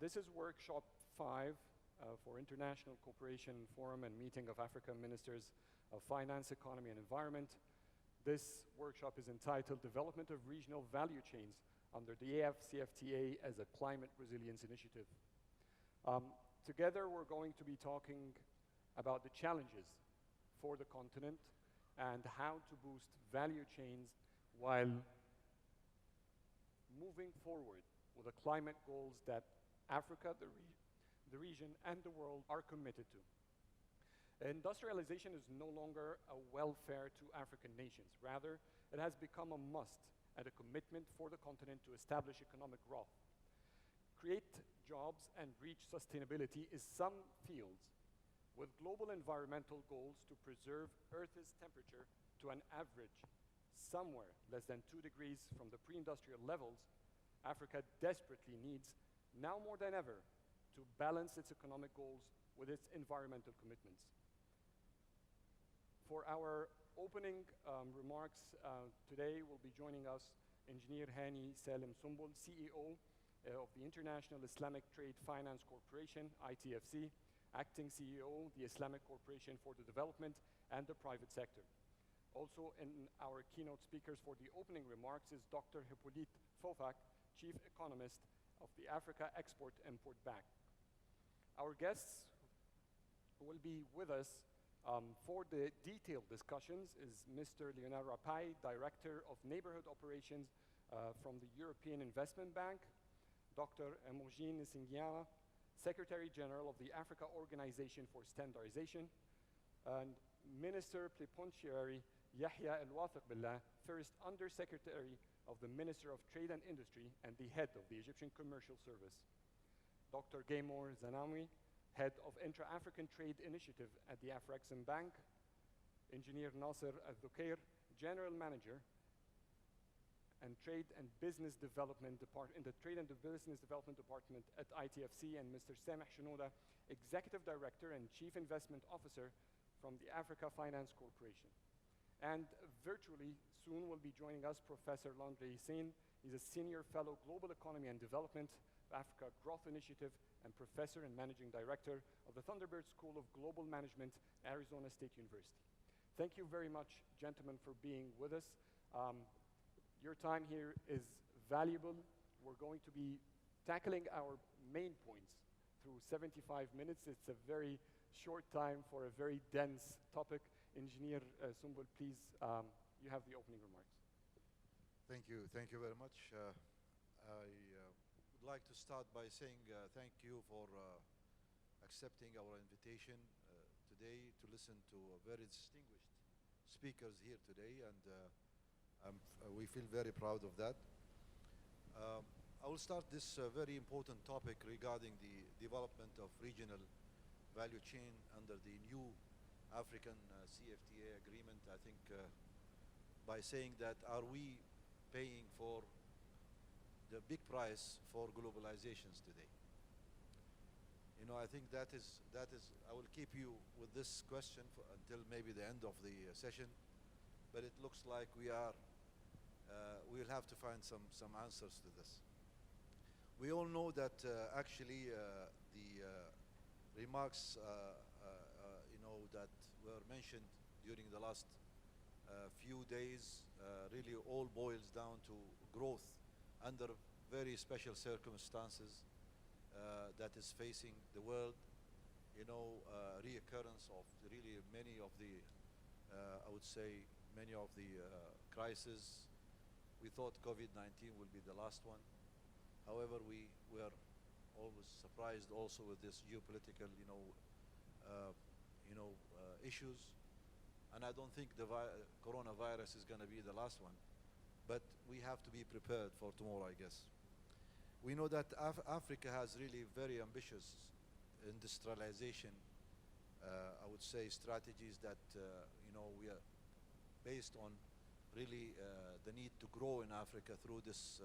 This is workshop 5 for International Cooperation Forum and Meeting of African Ministers of Finance, Economy and Environment. This workshop is entitled Development of Regional Value Chains under the AfCFTA as a Climate Resilience Initiative. Together we're going to be talking about the challenges for the continent and how to boost value chains while moving forward with the climate goals that Africa, the region, and the world are committed to. Industrialization is no longer a welfare to African nations. Rather, it has become a must and a commitment for the continent to establish economic growth. Create jobs and reach sustainability is some fields with global environmental goals to preserve Earth's temperature to an average somewhere less than 2 degrees from the pre-industrial levels. Africa desperately needs, now more than ever, to balance its economic goals with its environmental commitments. For our opening remarks today will be joining us Engineer Hani Salim Sumbul, CEO of the International Islamic Trade Finance Corporation, ITFC, Acting CEO, the Islamic Corporation for the Development and the Private Sector. Also in our keynote speakers for the opening remarks is Dr. Hippolyte Fofak, Chief Economist of the Africa Export-Import Bank. Our guests who will be with us for the detailed discussions is Mr. Lionel Rapai, Director of Neighborhood Operations from the European Investment Bank, Dr. Emogene Nsingiana, Secretary General of the Africa Organization for Standardization, and Minister Plenipotentiary Yahya El-Wathiq Billah, First Undersecretary of the Minister of Trade and Industry and the head of the Egyptian Commercial Service. Dr. Gaymor Zanawi, head of Intra-African Trade Initiative at the Afrexim Bank. Engineer Nasser Al-Dhukair, General Manager and Trade and Business Development in the Trade and Business Development Department at ITFC, and Mr. Sameh Shenouda, Executive Director and Chief Investment Officer from the Africa Finance Corporation. And virtually soon will be joining us Professor Landry Hussein. He's a Senior Fellow Global Economy and Development, Africa Growth Initiative, and Professor and Managing Director of the Thunderbird School of Global Management, Arizona State University. Thank you very much, gentlemen, for being with us. Your time here is valuable. We're going to be tackling our main points through 75 minutes. It's a very short time for a very dense topic. Engineer Sumbul, please, you have the opening remarks. Thank you very much. I would like to start by saying thank you for accepting our invitation today to listen to very distinguished speakers here today, and we feel very proud of that. I will start this very important topic regarding the development of regional value chain under the new African CFTA agreement, I think, by saying that are we paying for the big price for globalizations today? You know, I think that is, I will keep you with this question until maybe the end of the session, but it looks like we'll have to find some answers to this. We all know that actually the remarks that were mentioned during the last few days really all boils down to growth under very special circumstances that is facing the world. You know, reoccurrence of really many of the, I would say, many of the crises. We thought COVID-19 will be the last one. However, we were always surprised also with this geopolitical, issues. And I don't think the coronavirus is going to be the last one. But we have to be prepared for tomorrow, I guess. We know that Africa has really very ambitious industrialization, I would say, strategies that, we are based on really the need to grow in Africa through this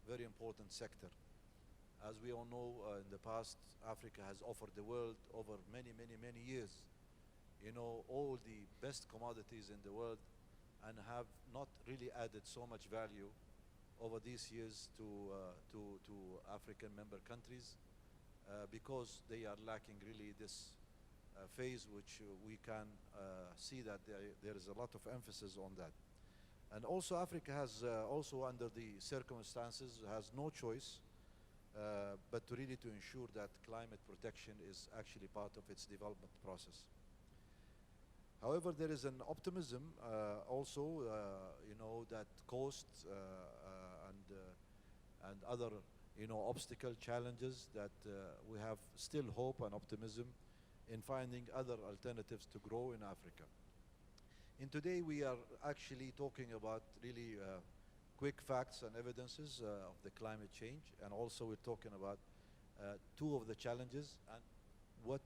very important sector. As we all know, in the past, Africa has offered the world over many, many, many years, all the best commodities in the world, and have not really added so much value over these years to African member countries. because they are lacking really this phase, which we can see that there is a lot of emphasis on that. And also Africa has also under the circumstances has no choice but to really to ensure that climate protection is actually part of its development process. However, there is an optimism also, that costs and other, obstacle challenges that we have still hope and optimism in finding other alternatives to grow in Africa. And today we are actually talking about really quick facts and evidences of the climate change, and also we're talking about two of the challenges and what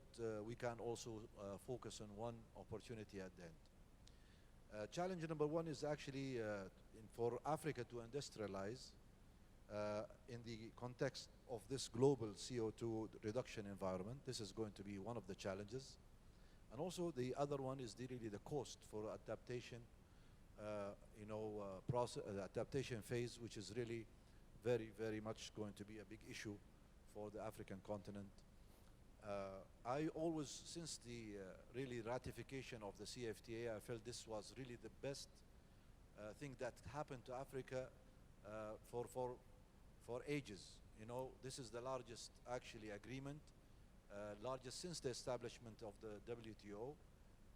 we can also focus on one opportunity at the end. Challenge number one is actually for Africa to industrialize in the context of this global CO2 reduction environment. This is going to be one of the challenges. And also the other one is really the cost for adaptation, adaptation phase, which is really very, very much going to be a big issue for the African continent. I always, since the really ratification of the CFTA, I felt this was really the best thing that happened to Africa for ages. This is the largest actually agreement, largest since the establishment of the WTO,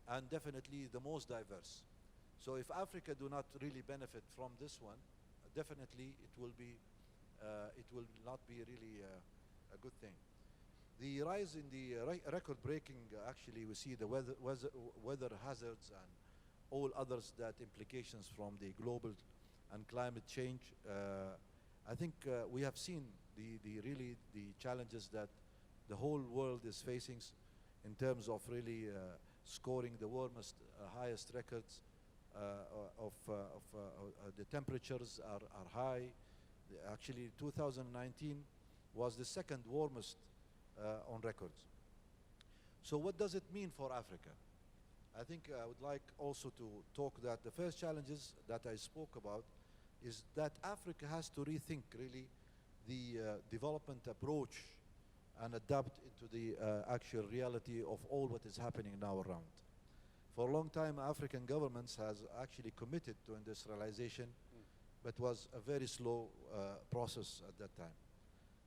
and definitely the most diverse. So if Africa do not really benefit from this one, definitely it will not be really a good thing. The rise in the record-breaking, actually, we see the weather hazards and all others that implications from the global and climate change. I think we have seen the challenges that the whole world is facing in terms of really scoring the warmest, highest records of the temperatures are high. Actually, 2019 was the second warmest on records. So what does it mean for Africa? I think I would like also to talk that the first challenges that I spoke about is that Africa has to rethink really the development approach and adapt into the actual reality of all what is happening now around. For a long time, African governments has actually committed to industrialization, but was a very slow process at that time.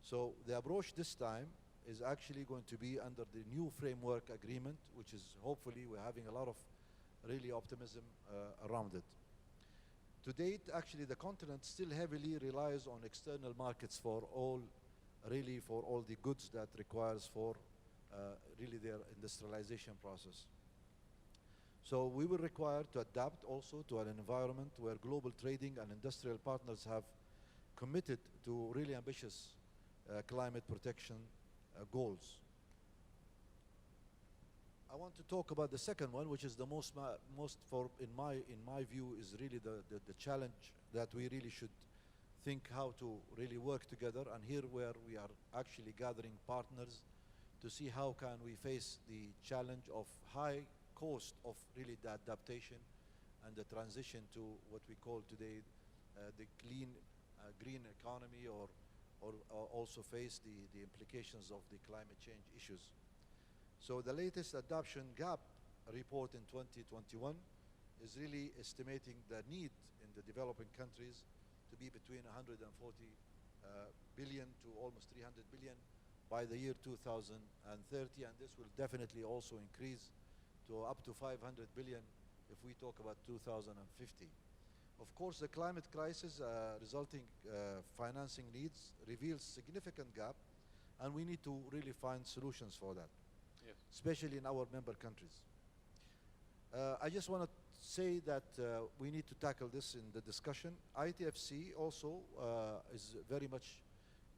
So the approach this time is actually going to be under the new framework agreement, which is hopefully we're having a lot of really optimism around it. To date, actually, the continent still heavily relies on external markets for all the goods that requires for really their industrialization process. So we will require to adapt also to an environment where global trading and industrial partners have committed to really ambitious climate protection goals. I want to talk about the second one, which is the most in my view is really the challenge that we really should think how to really work together, and here where we are actually gathering partners to see how can we face the challenge of high cost of really the adaptation and the transition to what we call today the green economy, or also face the implications of the climate change issues. So the latest adoption gap report in 2021 is really estimating the need in the developing countries to be between 140 billion to almost 300 billion by the year 2030, and this will definitely also increase to up to 500 billion if we talk about 2050. Of course, the climate crisis resulting financing needs reveals significant gap, and we need to really find solutions for that, Yes. especially in our member countries. I just want to say that we need to tackle this in the discussion. ITFC also is very much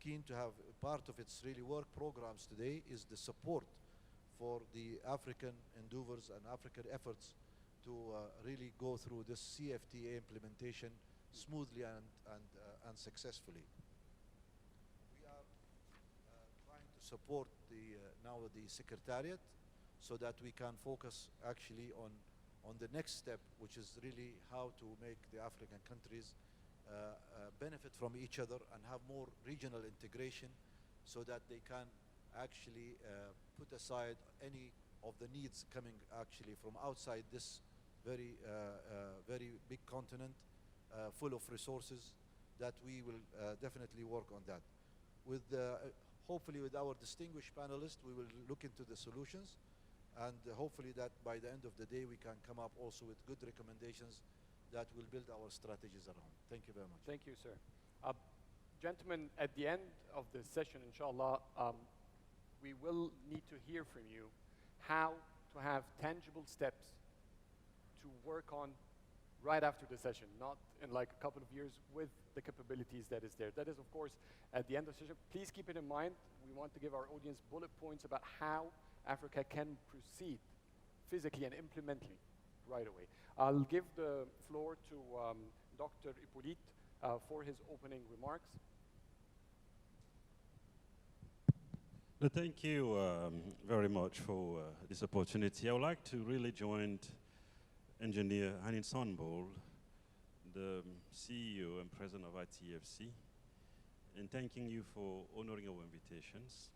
keen to have part of its really work programs today is the support for the African endeavors and African efforts to really go through this CFTA implementation smoothly and successfully. We are trying to support now the Secretariat so that we can focus actually on the next step, which is really how to make the African countries benefit from each other and have more regional integration so that they can actually put aside any of the needs coming actually from outside this very big continent full of resources, that we will definitely work on that. With hopefully with our distinguished panelists, we will look into the solutions, and hopefully that by the end of the day we can come up also with good recommendations that will build our strategies around. Thank you very much. Thank you, sir. Gentlemen, at the end of the session, inshallah, we will need to hear from you how to have tangible steps to work on right after the session, not in like a couple of years, with the capabilities that is there. That is, of course, at the end of the session. Please keep it in mind. We want to give our audience bullet points about how Africa can proceed physically and implementally right away. I'll give the floor to Dr. Hippolyte for his opening remarks. Thank you very much for this opportunity. I would like to really join Engineer Hani Sonbol, the CEO and President of ITFC, in thanking you for honoring our invitations.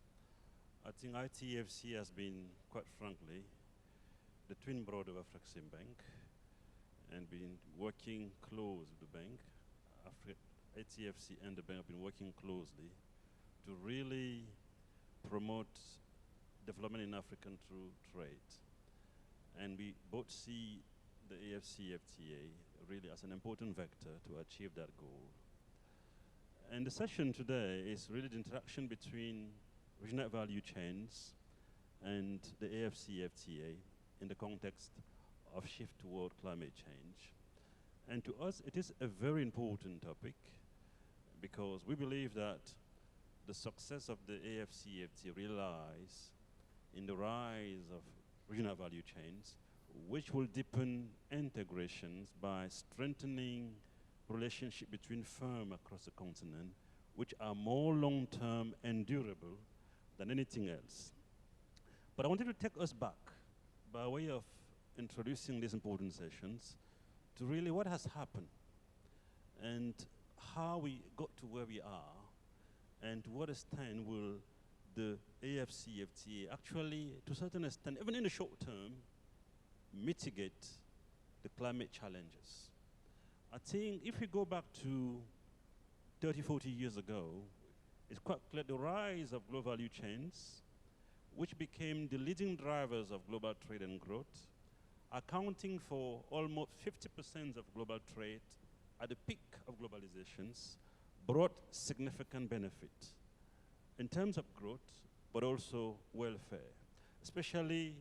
I think ITFC has been, quite frankly, the twin brother of Afreximbank, and been working close with the bank. ITFC and the bank have been working closely to really promote development in Africa through trade. And we both see the AfCFTA really as an important vector to achieve that goal. And the session today is really the interaction between regional value chains and the AfCFTA in the context of shift toward climate change. And to us, it is a very important topic, because we believe that the success of the AfCFTA relies in the rise of regional value chains, which will deepen integrations by strengthening relationship between firms across the continent, which are more long-term and durable than anything else. But I wanted to take us back by way of introducing these important sessions to really what has happened and how we got to where we are, and to what extent will the AfCFTA actually, to a certain extent, even in the short term, mitigate the climate challenges. I think if we go back to 30, 40 years ago, it's quite clear the rise of global value chains, which became the leading drivers of global trade and growth, accounting for almost 50% of global trade at the peak of globalizations, brought significant benefit in terms of growth, but also welfare, especially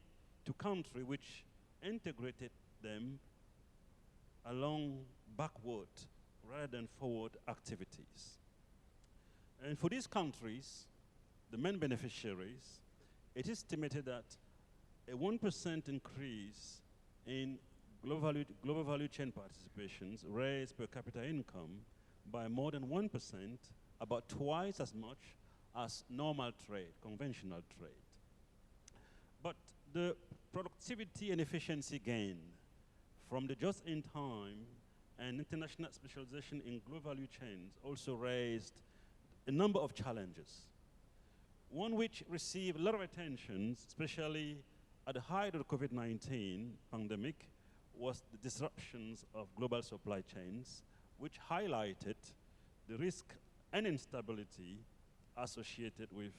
to countries which integrated them along backward rather than forward activities. And for these countries, the main beneficiaries, it is estimated that a 1% increase in global value chain participations raised per capita income by more than 1%, about twice as much as normal trade, conventional trade. But the productivity and efficiency gain from the just-in-time and international specialization in global value chains also raised a number of challenges. One which received a lot of attention, especially at the height of the COVID-19 pandemic, was the disruptions of global supply chains, which highlighted the risk and instability associated with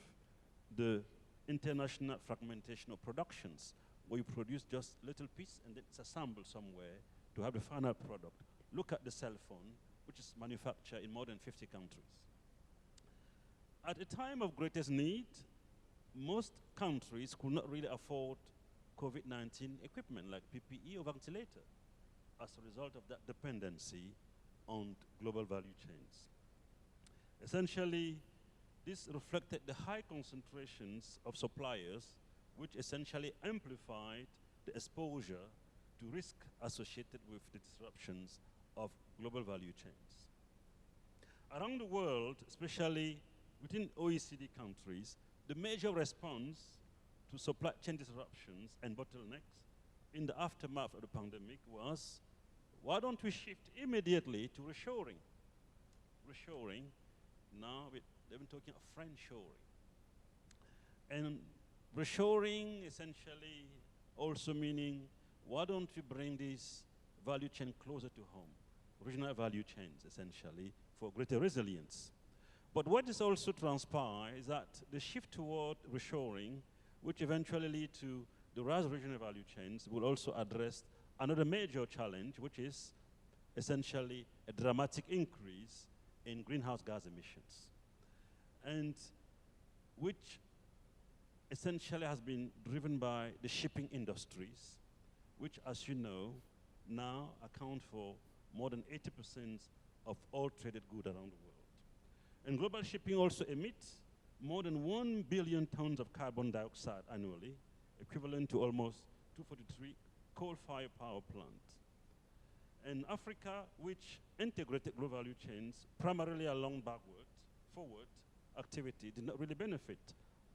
the international fragmentation of productions, where you produce just a little piece and then it's assembled somewhere to have the final product. Look at the cell phone, which is manufactured in more than 50 countries. At a time of greatest need, most countries could not really afford COVID-19 equipment like PPE or ventilator as a result of that dependency on global value chains. Essentially, this reflected the high concentrations of suppliers, which essentially amplified the exposure to risk associated with the disruptions of global value chains. Around the world, especially within OECD countries, the major response to supply chain disruptions and bottlenecks in the aftermath of the pandemic was, why don't we shift immediately to reshoring? Reshoring, now they've been talking of friendshoring. And reshoring essentially also meaning, why don't we bring this value chain closer to home? Regional value chains, essentially, for greater resilience. But what is also transpired is that the shift toward reshoring, which eventually lead to the rise of regional value chains, will also address another major challenge, which is essentially a dramatic increase in greenhouse gas emissions, and which essentially has been driven by the shipping industries, which, as you know, now account for more than 80% of all traded goods around the world. And global shipping also emits more than 1 billion tons of carbon dioxide annually, equivalent to almost 243 coal-fired power plants. And Africa, which integrated global value chains primarily along backward, forward activity, did not really benefit,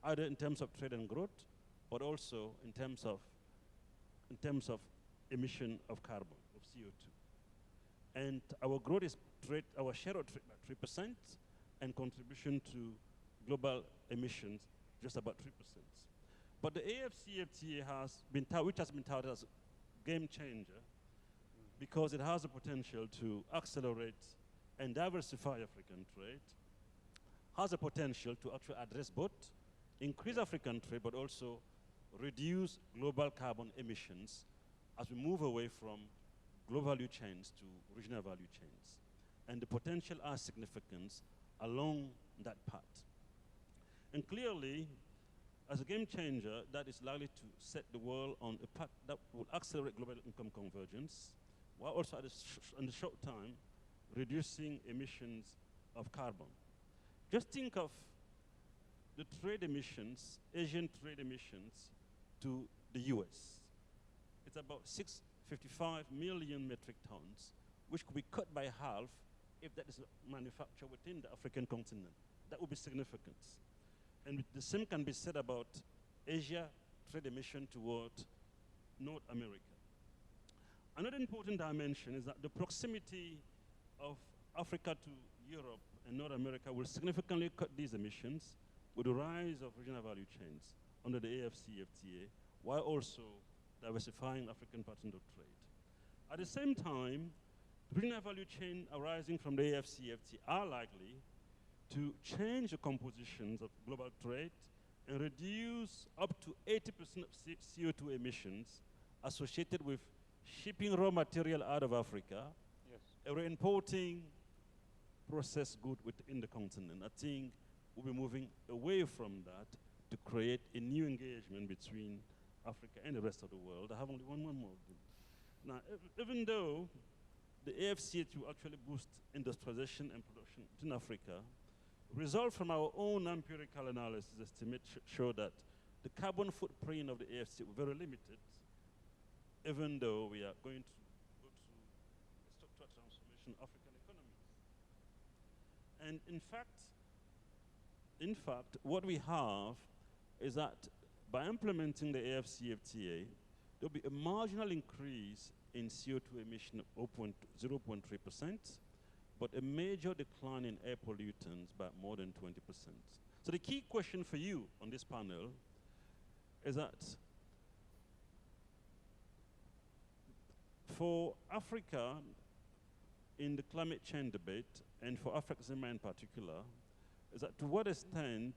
either in terms of trade and growth, but also in terms of emission of carbon, of CO2. And our growth is trade, our share of trade by 3%, and contribution to global emissions just about 3%. But the AfCFTA has been which has been touted as a game changer, because it has the potential to accelerate and diversify African trade, has the potential to actually address both increase African trade, but also reduce global carbon emissions as we move away from global value chains to regional value chains. And the potential are significant along that path. And clearly, as a game changer, that is likely to set the world on a path that will accelerate global income convergence, while also in the short time, reducing emissions of carbon. Just think of the trade emissions, Asian trade emissions to the US. It's about 655 million metric tons, which could be cut by half if that is manufactured within the African continent. That would be significant. And the same can be said about Asia trade emission toward North America. Another important dimension is that the proximity of Africa to Europe and North America will significantly cut these emissions with the rise of regional value chains under the AfCFTA, while also diversifying African patterns of trade. At the same time, regional value chains arising from the AfCFTA are likely to change the compositions of global trade and reduce up to 80% of CO2 emissions associated with shipping raw material out of Africa, and importing processed goods within the continent. I think we'll be moving away from that to create a new engagement between Africa and the rest of the world. I have only one more. Now, even though the AfCFTA will actually boost industrialization and production in Africa, results from our own empirical analysis estimates show that the carbon footprint of the AfCFTA will be very limited, even though we are going to go through a structural transformation of African economies. And in fact, what we have is that by implementing the AfCFTA, there'll be a marginal increase in CO2 emission of 0.3%, but a major decline in air pollutants by more than 20%. So the key question for you on this panel is that for Africa in the climate change debate, and for AfCFTA in particular, is that to what extent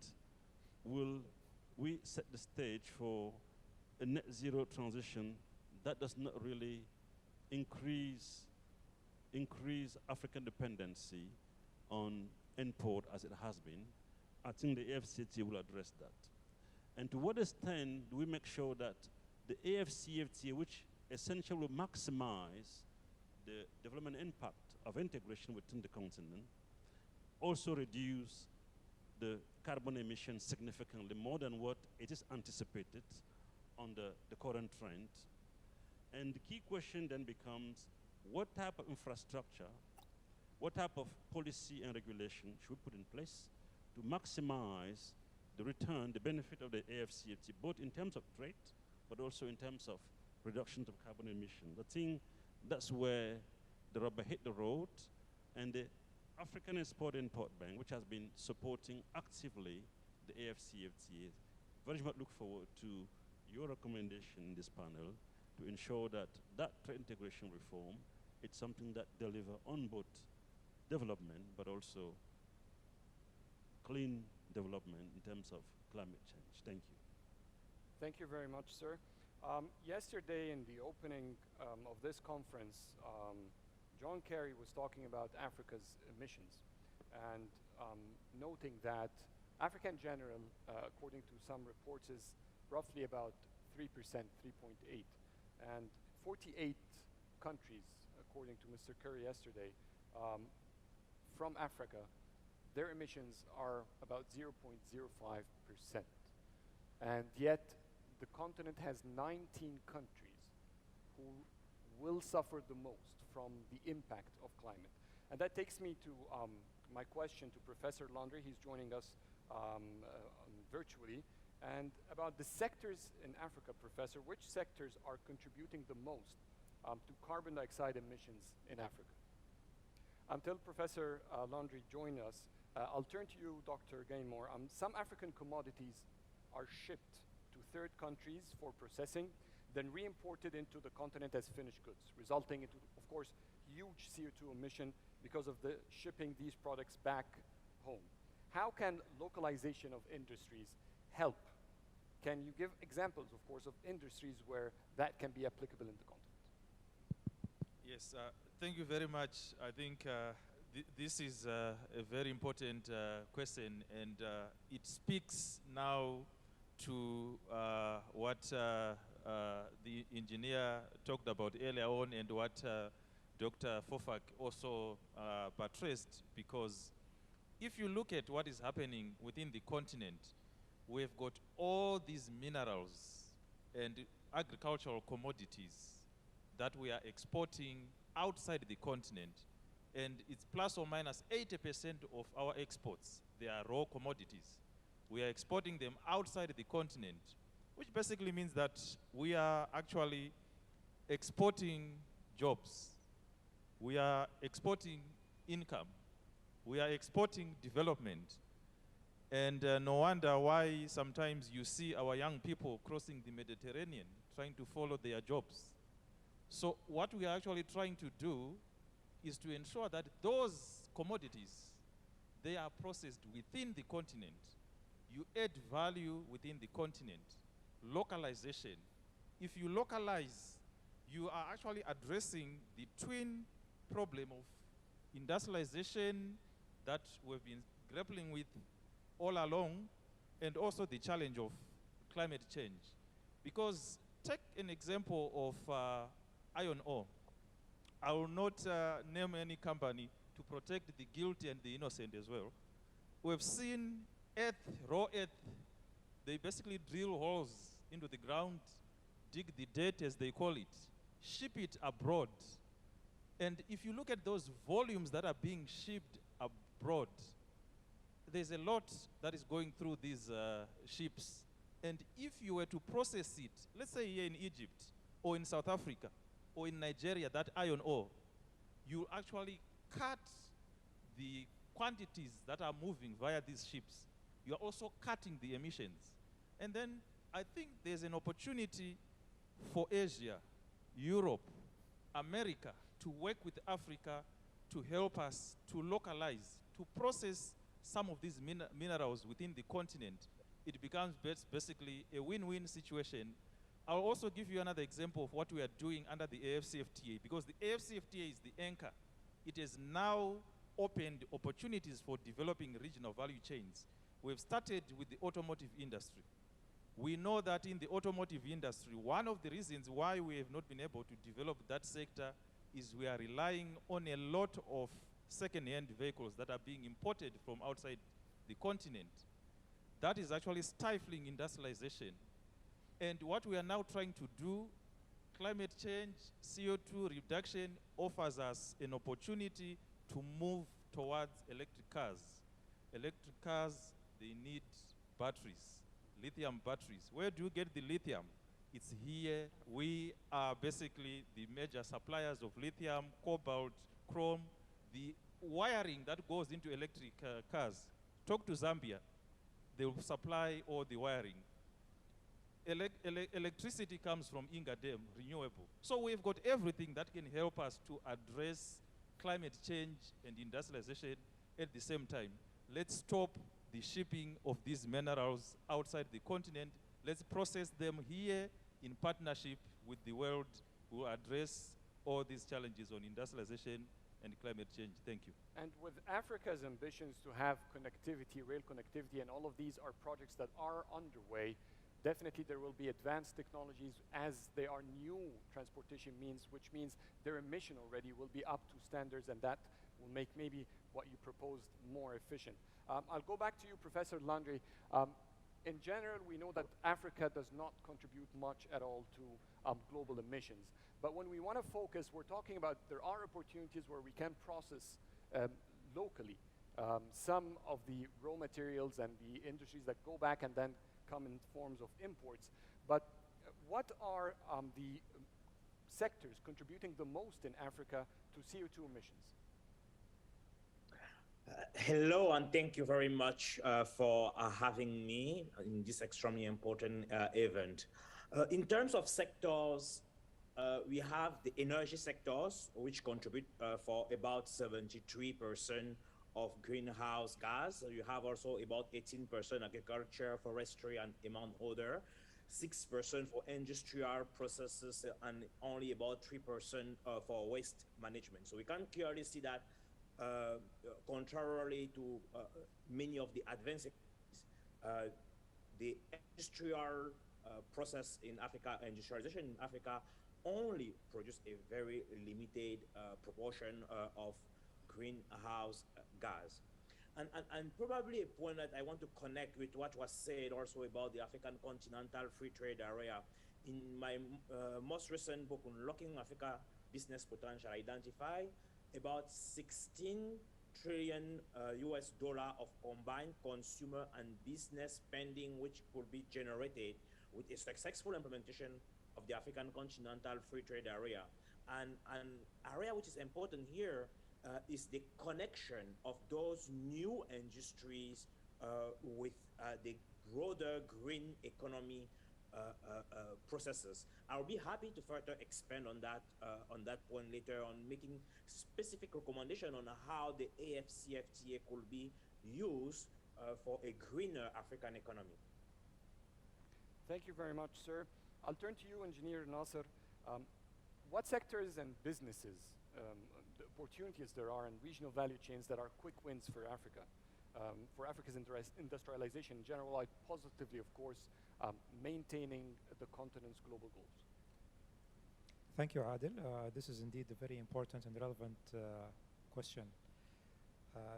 will we set the stage for a net zero transition that does not really increase African dependency on import as it has been? I think the AfCFTA will address that. And to what extent do we make sure that the AfCFTA, which essentially will maximize the development impact of integration within the continent, also reduce the carbon emissions significantly more than what it is anticipated on the current trend. And the key question then becomes, what type of infrastructure, what type of policy and regulation should we put in place to maximize the return, the benefit of the AfCFTA, both in terms of trade, but also in terms of reductions of carbon emissions? I think that's where the rubber hit the road, and the African Export-Import Bank, which has been supporting actively the AfCFTA very much look forward to your recommendation in this panel to ensure that that trade integration reform, it's something that deliver on both development, but also clean development in terms of climate change. Thank you. Thank you very much, sir. Yesterday in the opening of this conference, John Kerry was talking about Africa's emissions and noting that Africa in general, according to some reports, is roughly about 3%, 3.8. And 48 countries, according to Mr. Kerry yesterday, from Africa, their emissions are about 0.05%. And yet, the continent has 19 countries who will suffer the most from the impact of climate. And that takes me to my question to Professor Landry. He's joining us virtually. And about the sectors in Africa, Professor, which sectors are contributing the most to carbon dioxide emissions in Africa? Until Professor Landry joins us, I'll turn to you, Dr. Gaynmore. Some African commodities are shipped to third countries for processing, then re-imported into the continent as finished goods, resulting into, of course, huge CO2 emission because of the shipping these products back home. How can localization of industries help? Can you give examples, of course, of industries where that can be applicable in the continent? Yes, thank you very much. I think this is a very important question, and it speaks now to what the engineer talked about earlier on, and what Dr. Fofak also buttressed, because if you look at what is happening within the continent, we've got all these minerals and agricultural commodities that we are exporting outside the continent, and it's plus or minus 80% of our exports. They are raw commodities. We are exporting them outside the continent, which basically means that we are actually exporting jobs. We are exporting income. We are exporting development. And no wonder why sometimes you see our young people crossing the Mediterranean trying to follow their jobs. So what we are actually trying to do is to ensure that those commodities, they are processed within the continent. You add value within the continent. Localization. If you localize, you are actually addressing the twin problem of industrialization that we've been grappling with all along, and also the challenge of climate change. Because take an example of iron ore. I will not name any company to protect the guilty and the innocent as well. We've seen raw earth. They basically drill holes into the ground, dig the dirt as they call it, ship it abroad. And if you look at those volumes that are being shipped abroad, there's a lot that is going through these ships. And if you were to process it, let's say here in Egypt, or in South Africa, or in Nigeria, that iron ore, you actually cut the quantities that are moving via these ships. You are also cutting the emissions. And then I think there's an opportunity for Asia, Europe, America to work with Africa to help us to localize, to process some of these minerals within the continent. It becomes basically a win-win situation. I'll also give you another example of what we are doing under the AfCFTA, because the AfCFTA is the anchor. It has now opened opportunities for developing regional value chains. We've started with the automotive industry. We know that in the automotive industry, one of the reasons why we have not been able to develop that sector is we are relying on a lot of second-hand vehicles that are being imported from outside the continent. That is actually stifling industrialization. And what we are now trying to do, climate change, CO2 reduction, offers us an opportunity to move towards electric cars. Electric cars, they need batteries, lithium batteries. Where do you get the lithium? It's here. We are basically the major suppliers of lithium, cobalt, chrome. The wiring that goes into electric cars. Talk to Zambia. They will supply all the wiring. electricity comes from Ingadem, renewable. So we've got everything that can help us to address climate change and industrialization at the same time. Let's stop the shipping of these minerals outside the continent. Let's process them here in partnership with the world who address all these challenges on industrialization and climate change. Thank you. And with Africa's ambitions to have connectivity, rail connectivity, and all of these are projects that are underway, definitely there will be advanced technologies as they are new transportation means, which means their emission already will be up to standards, and that will make maybe what you proposed more efficient. I'll go back to you, Professor Landry. In general, we know that Africa does not contribute much at all to global emissions. But when we want to focus, we're talking about there are opportunities where we can process locally some of the raw materials and the industries that go back and then come in forms of imports. But what are the sectors contributing the most in Africa to CO2 emissions? Hello, and thank you very much for having me in this extremely important event. In terms of sectors, we have the energy sectors, which contribute for about 73% of greenhouse gas. You have also about 18% agriculture, forestry, and among other, 6% for industrial processes, and only about 3% for waste management. So we can clearly see that contrarily to many of the advanced economies, the industrial process in Africa, industrialization in Africa, only produce a very limited proportion of greenhouse gas. And probably a point that I want to connect with what was said also about the African Continental Free Trade Area. In my most recent book, Unlocking Africa Business Potential, I identify about 16 trillion US dollar of combined consumer and business spending, which could be generated with a successful implementation of the African Continental Free Trade Area. And an area which is important here is the connection of those new industries with the broader green economy processes. I'll be happy to further expand on that point later on, making specific recommendation on how the AfCFTA could be used for a greener African economy. Thank you very much, sir. I'll turn to you, Engineer Nasser. What sectors and businesses, the opportunities there are in regional value chains that are quick wins for Africa, for Africa's industrialization in general, like positively, of course, maintaining the continent's global goals? Thank you, Adil. This is indeed a very important and relevant question.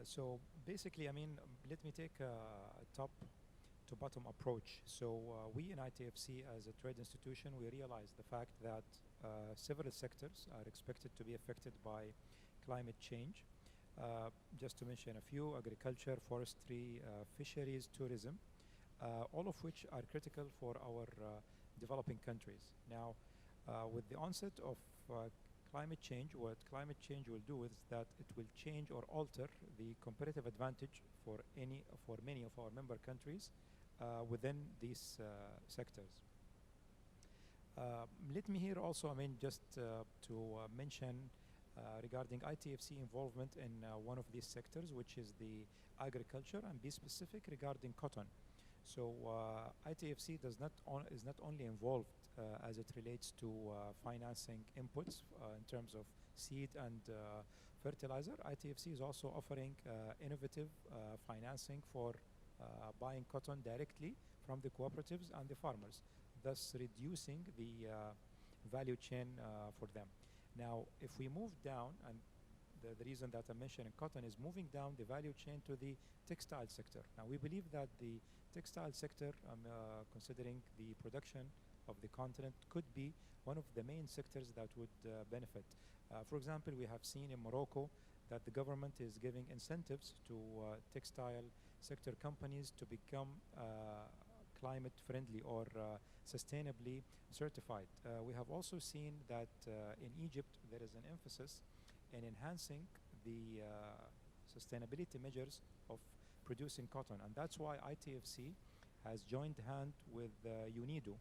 So basically, I mean, let me take a top to bottom approach. So we in ITFC as a trade institution, we realize the fact that several sectors are expected to be affected by climate change. Just to mention a few: agriculture, forestry, fisheries, tourism, all of which are critical for our developing countries. Now, with the onset of climate change, what climate change will do is that it will change or alter the competitive advantage for many of our member countries within these sectors. Let me here also, I mean, just to mention regarding ITFC involvement in one of these sectors, which is the agriculture, and be specific regarding cotton. So ITFC is not only involved as it relates to financing inputs in terms of seed and fertilizer. ITFC is also offering innovative financing for buying cotton directly from the cooperatives and the farmers, thus reducing the value chain for them. Now, if we move down, and the reason that I'm mentioning cotton is moving down the value chain to the textile sector. Now, we believe that the textile sector, considering the production of the continent, could be one of the main sectors that would benefit. For example, we have seen in Morocco that the government is giving incentives to textile sector companies to become climate friendly or sustainably certified. We have also seen that in Egypt there is an emphasis in enhancing the sustainability measures of producing cotton, and that's why ITFC has joined hand with UNIDO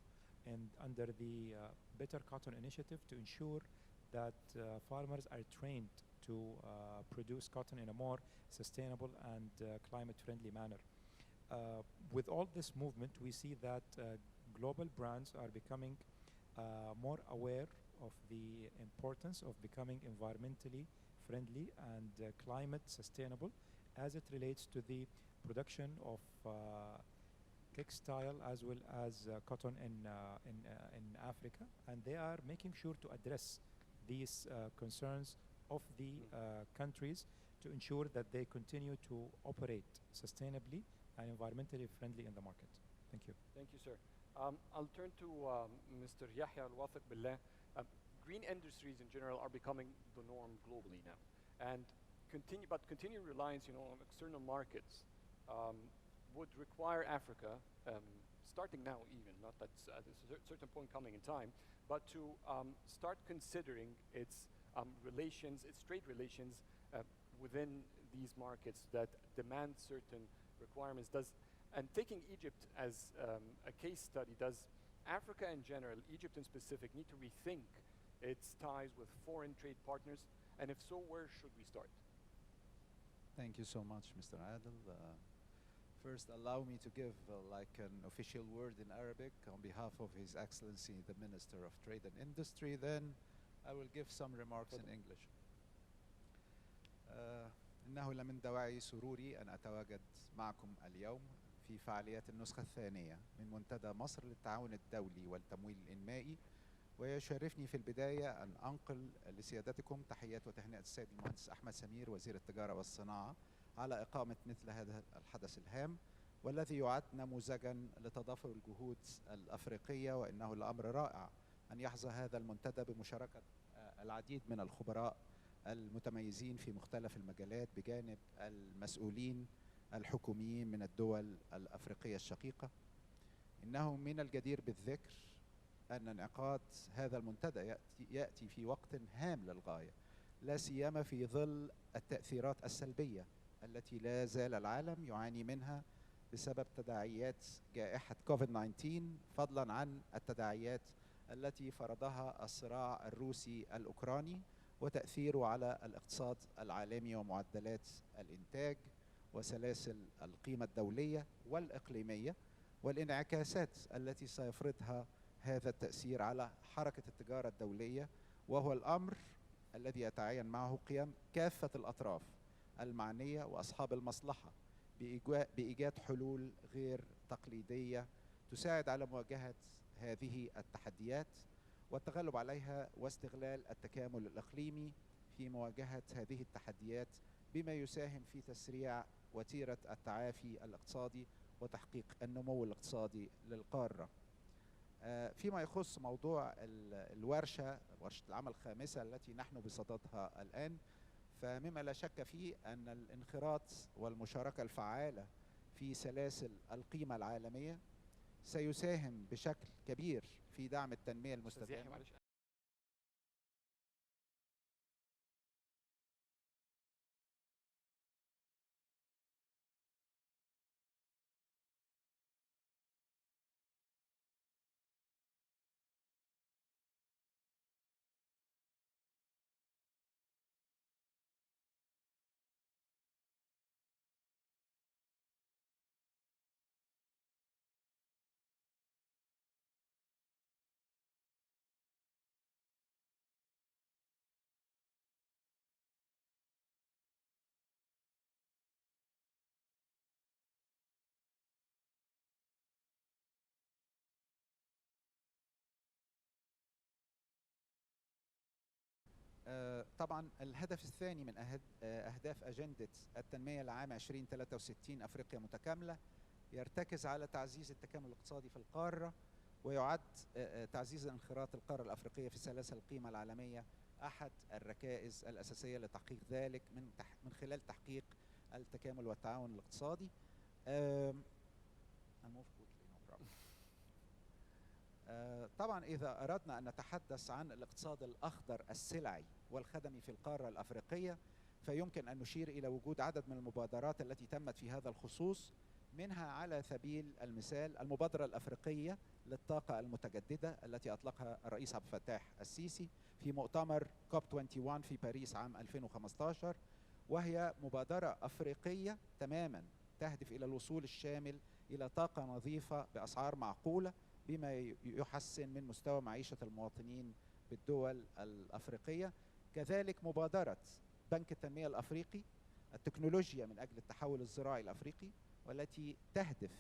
and under the Better Cotton Initiative to ensure that farmers are trained to produce cotton in a more sustainable and climate-friendly manner. With all this movement, we see that global brands are becoming more aware of the importance of becoming environmentally friendly and climate sustainable as it relates to the production of textile as well as cotton in Africa, and they are making sure to address these concerns of the countries to ensure that they continue to operate sustainably and environmentally friendly in the market. Thank you. Thank you, sir. I'll turn to Mr. Yahya Al-Wathiq Billah. Green industries in general are becoming the norm globally now, and continued reliance, on external markets would require Africa, starting now even, not that's at a certain point coming in time, but to start considering its trade relations within these markets that demand certain requirements. And taking Egypt as a case study, does Africa in general, Egypt in specific, need to rethink its ties with foreign trade partners? And if so, where should we start? Thank you so much, Mr. Adel. First, allow me to give like an official word in Arabic on behalf of His Excellency, the Minister of Trade and Industry. Then I will give some remarks in English. إنه لمن دواعي سروري أن أتواجد معكم اليوم في فعاليات النسخة الثانية من منتدى مصر للتعاون الدولي والتمويل الإنمائي، ويشرفني في البداية أن أنقل لسيادتكم تحيات وتهنئة السيد المهندس أحمد سمير وزير التجارة والصناعة على إقامة مثل هذا الحدث الهام، والذي يعد نموذجا لتضافر الجهود الأفريقية، وإنه الأمر رائع أن يحظى هذا المنتدى بمشاركة العديد من الخبراء المتميزين في مختلف المجالات بجانب المسؤولين الحكوميين من الدول الأفريقية الشقيقة. إنه من الجدير بالذكر أن انعقاد هذا المنتدى يأتي في وقت هام للغاية، لا سيما في ظل التأثيرات السلبية التي لا زال العالم يعاني منها بسبب تداعيات جائحة كوفيد-19، فضلا عن التداعيات التي فرضها الصراع الروسي الأوكراني وتأثيره على الاقتصاد العالمي ومعدلات الإنتاج وسلاسل القيمة الدولية والإقليمية، والانعكاسات التي سيفرضها هذا التأثير على حركة التجارة الدولية، وهو الأمر الذي يتعين معه قيام كافة الأطراف المعنية وأصحاب المصلحة بإيجاد حلول غير تقليدية تساعد على مواجهة هذه التحديات والتغلب عليها واستغلال التكامل الإقليمي في مواجهة هذه التحديات، بما يساهم في تسريع وتيرة التعافي الاقتصادي وتحقيق النمو الاقتصادي للقارة. فيما يخص موضوع ورشة العمل الخامسة التي نحن بصددها الآن، فمما لا شك فيه أن الانخراط والمشاركة الفعالة في سلاسل القيمة العالمية سيساهم بشكل كبير في دعم التنمية المستدامة. طبعا الهدف الثاني من أهداف أجندة التنمية العام 2063 أفريقيا متكاملة يرتكز على تعزيز التكامل الاقتصادي في القارة، ويعد تعزيز انخراط القارة الأفريقية في سلاسل القيمة العالمية أحد الركائز الأساسية لتحقيق ذلك من خلال تحقيق التكامل والتعاون الاقتصادي. طبعا إذا أردنا أن نتحدث عن الاقتصاد الأخضر السلعي والخدمي في القارة الأفريقية، فيمكن أن نشير إلى وجود عدد من المبادرات التي تمت في هذا الخصوص، منها على سبيل المثال المبادرة الأفريقية للطاقة المتجددة التي أطلقها الرئيس عبد الفتاح السيسي في مؤتمر كوب 21 في باريس عام 2015، وهي مبادرة أفريقية تماما تهدف إلى الوصول الشامل إلى طاقة نظيفة بأسعار معقولة بما يحسن من مستوى معيشة المواطنين بالدول الأفريقية. كذلك مبادرة بنك التنمية الأفريقي التكنولوجيا من أجل التحول الزراعي الأفريقي، والتي تهدف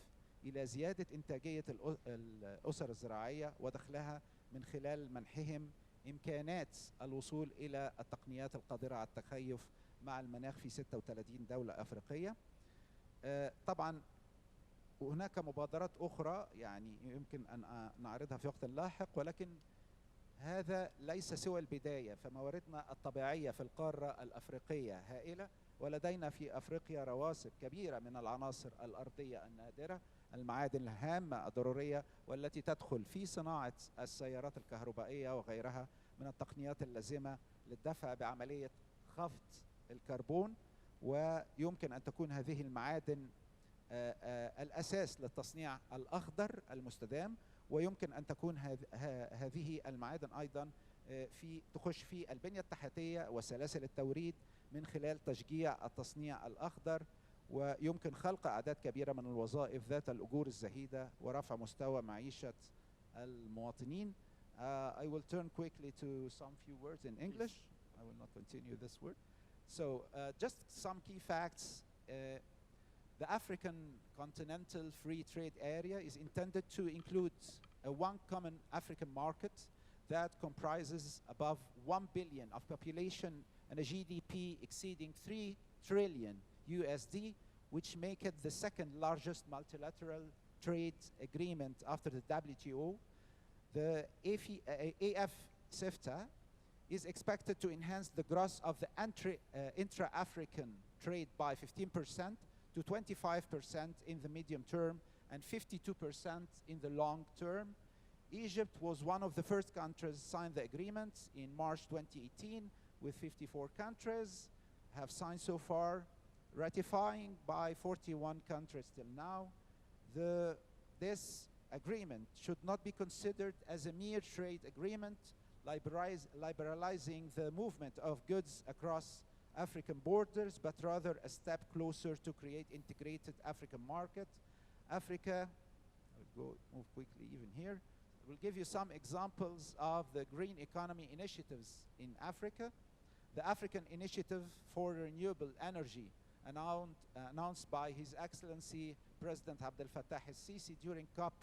إلى زيادة إنتاجية الأسر الزراعية ودخلها من خلال منحهم إمكانات الوصول إلى التقنيات القادرة على التكيف مع المناخ في 36 دولة أفريقية. طبعا وهناك مبادرات أخرى يعني يمكن أن نعرضها في وقت لاحق، ولكن هذا ليس سوى البداية، فمواردنا الطبيعية في القارة الأفريقية هائلة، ولدينا في أفريقيا رواسب كبيرة من العناصر الأرضية النادرة، المعادن الهامة الضرورية والتي تدخل في صناعة السيارات الكهربائية وغيرها من التقنيات اللازمة للدفع بعملية خفض الكربون. ويمكن أن تكون هذه المعادن الأساس للتصنيع الأخضر المستدام، ويمكن أن تكون هذه المعادن أيضا تخش في البنية التحتية وسلاسل التوريد من خلال تشجيع التصنيع الأخضر، ويمكن خلق أعداد كبيرة من الوظائف ذات الأجور الزهيدة ورفع مستوى معيشة المواطنين. I will turn quickly to some few words in English. I will not continue this word. So just some key facts. The African Continental Free Trade Area is intended to include one common African market that comprises above 1 billion of population and a GDP exceeding 3 trillion USD, which make it the second largest multilateral trade agreement after the WTO. The AfCFTA is expected to enhance the growth of the intra-African trade by 15% to 25% in the medium term and 52% in the long term. Egypt was one of the first countries to sign the agreement in March 2018, with 54 countries have signed so far, ratifying by 41 countries till now. This agreement should not be considered as a mere trade agreement, liberalizing the movement of goods across African borders, but rather a step closer to create integrated African market. Africa, I'll move quickly even here. We'll give you some examples of the green economy initiatives in Africa. The African Initiative for Renewable Energy, announced by His Excellency President Abdel Fattah el-Sisi during COP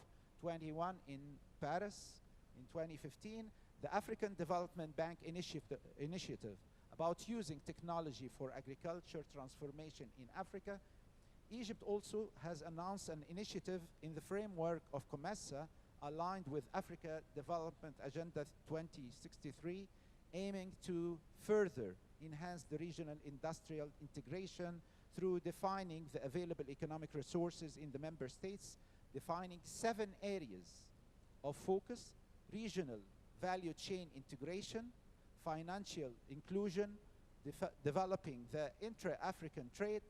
21 in Paris in 2015. The African Development Bank Initiative about using technology for agriculture transformation in Africa. Egypt also has announced an initiative in the framework of COMESA aligned with Africa Development Agenda 2063, aiming to further enhance the regional industrial integration through defining the available economic resources in the member states, defining 7 areas of focus: regional value chain integration, financial inclusion, developing the intra-African trade,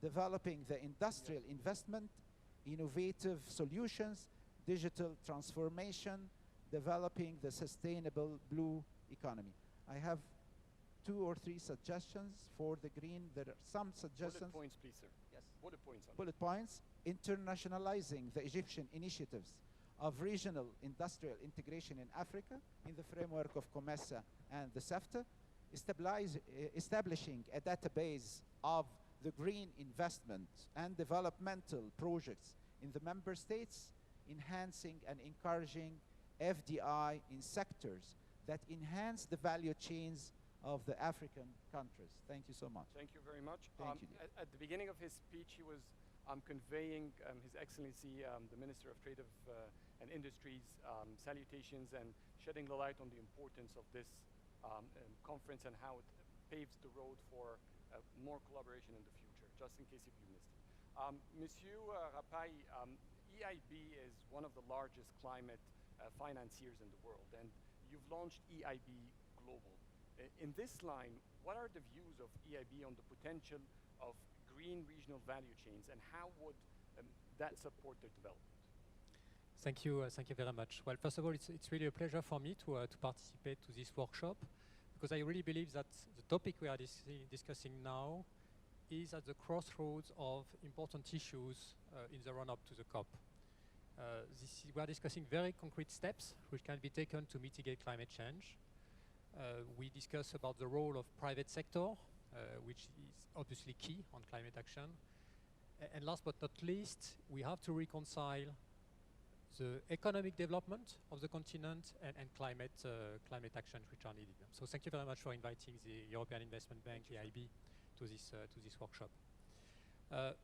developing the industrial investment, innovative solutions, digital transformation, developing the sustainable blue economy. I have 2 or 3 suggestions for the green. There are some suggestions. Bullet points, please, sir. Yes. Bullet points. Bullet points. Internationalizing the Egyptian initiatives of regional industrial integration in Africa in the framework of COMESA and the CEFTA, establishing a database of the green investment and developmental projects in the member states, enhancing and encouraging FDI in sectors that enhance the value chains of the African countries. Thank you so much. Thank you very much. Thank you. At the beginning of his speech, he was conveying His Excellency, the Minister of Trade and Industries, salutations and shedding the light on the importance of this conference and how it paves the road for more collaboration in the future, just in case if you missed it. Monsieur Rapai, EIB is one of the largest climate financiers in the world, and you've launched EIB Global. In this line, what are the views of EIB on the potential of green regional value chains, and how would that support their development. Thank you very much. Well, first of all, it's really a pleasure for me to participate to this workshop, because I really believe that the topic we are discussing now is at the crossroads of important issues in the run-up to the COP. We are discussing very concrete steps which can be taken to mitigate climate change. We discuss about the role of private sector, which is obviously key on climate action. And last but not least, we have to reconcile the economic development of the continent and climate actions which are needed. So thank you very much for inviting the European Investment Bank, EIB, to this workshop.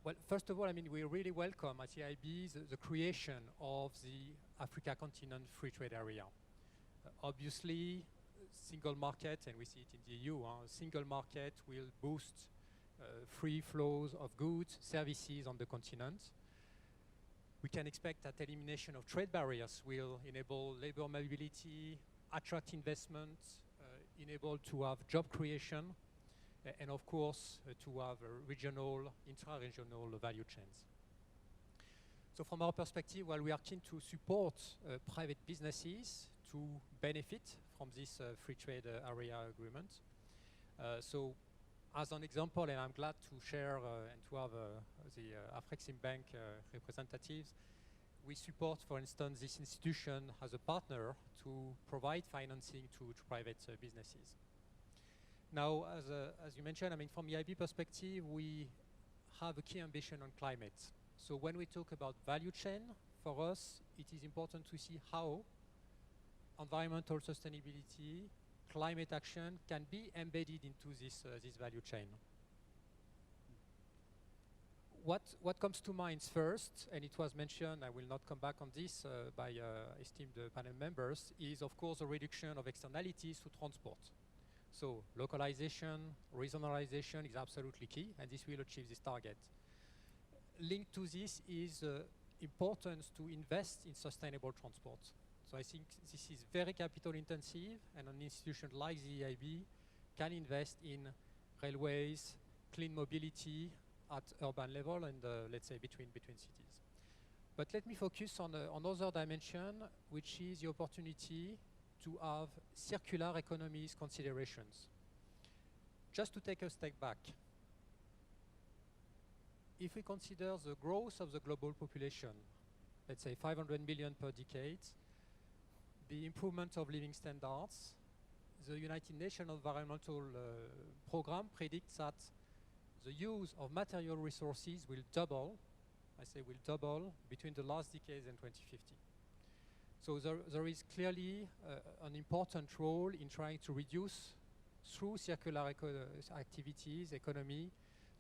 Well, first of all, I mean, we really welcome at EIB the creation of the Africa Continent Free Trade Area. Obviously, single market, and we see it in the EU, single market will boost free flows of goods, services on the continent. We can expect that elimination of trade barriers will enable labor mobility, attract investment, enable to have job creation, and of course to have regional, intra-regional value chains. So from our perspective, while we are keen to support private businesses to benefit from this free trade area agreement, so as an example, and I'm glad to share and to have the AfCFTA representatives, we support, for instance, this institution as a partner to provide financing to private businesses. Now, as you mentioned, I mean, from EIB perspective, we have a key ambition on climate. So when we talk about value chain, for us, it is important to see how environmental sustainability, climate action can be embedded into this value chain. What comes to mind first, and it was mentioned, I will not come back on this by esteemed panel members, is of course a reduction of externalities to transport. So localization, regionalization is absolutely key, and this will achieve this target. Linked to this is importance to invest in sustainable transport. So I think this is very capital intensive, and an institution like the EIB can invest in railways, clean mobility at urban level and let's say between cities. But let me focus on another dimension, which is the opportunity to have circular economies considerations. Just to take a step back, if we consider the growth of the global population, let's say 500 million per decade, the improvement of living standards, the United Nations Environmental Programme predicts that the use of material resources will double, I say will double, between the last decade and 2050. So there is clearly an important role in trying to reduce, through circular activities, economy,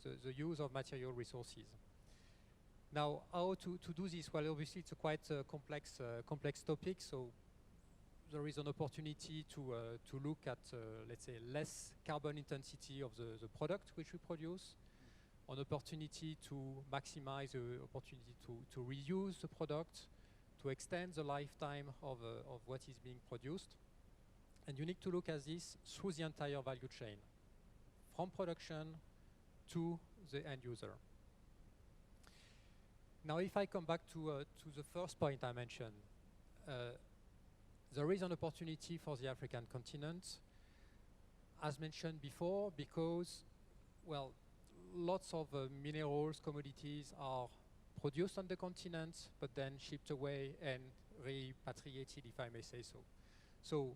the use of material resources. Now, how to do this? Well, obviously, it's a quite complex topic, so there is an opportunity to look at, let's say, less carbon intensity of the product which we produce, an opportunity to maximize the opportunity to reuse the product, to extend the lifetime of what is being produced. And you need to look at this through the entire value chain, from production to the end user. Now, if I come back to the first point I mentioned, there is an opportunity for the African continent, as mentioned before, because, well, lots of minerals, commodities are produced on the continent, but then shipped away and repatriated, if I may say so. So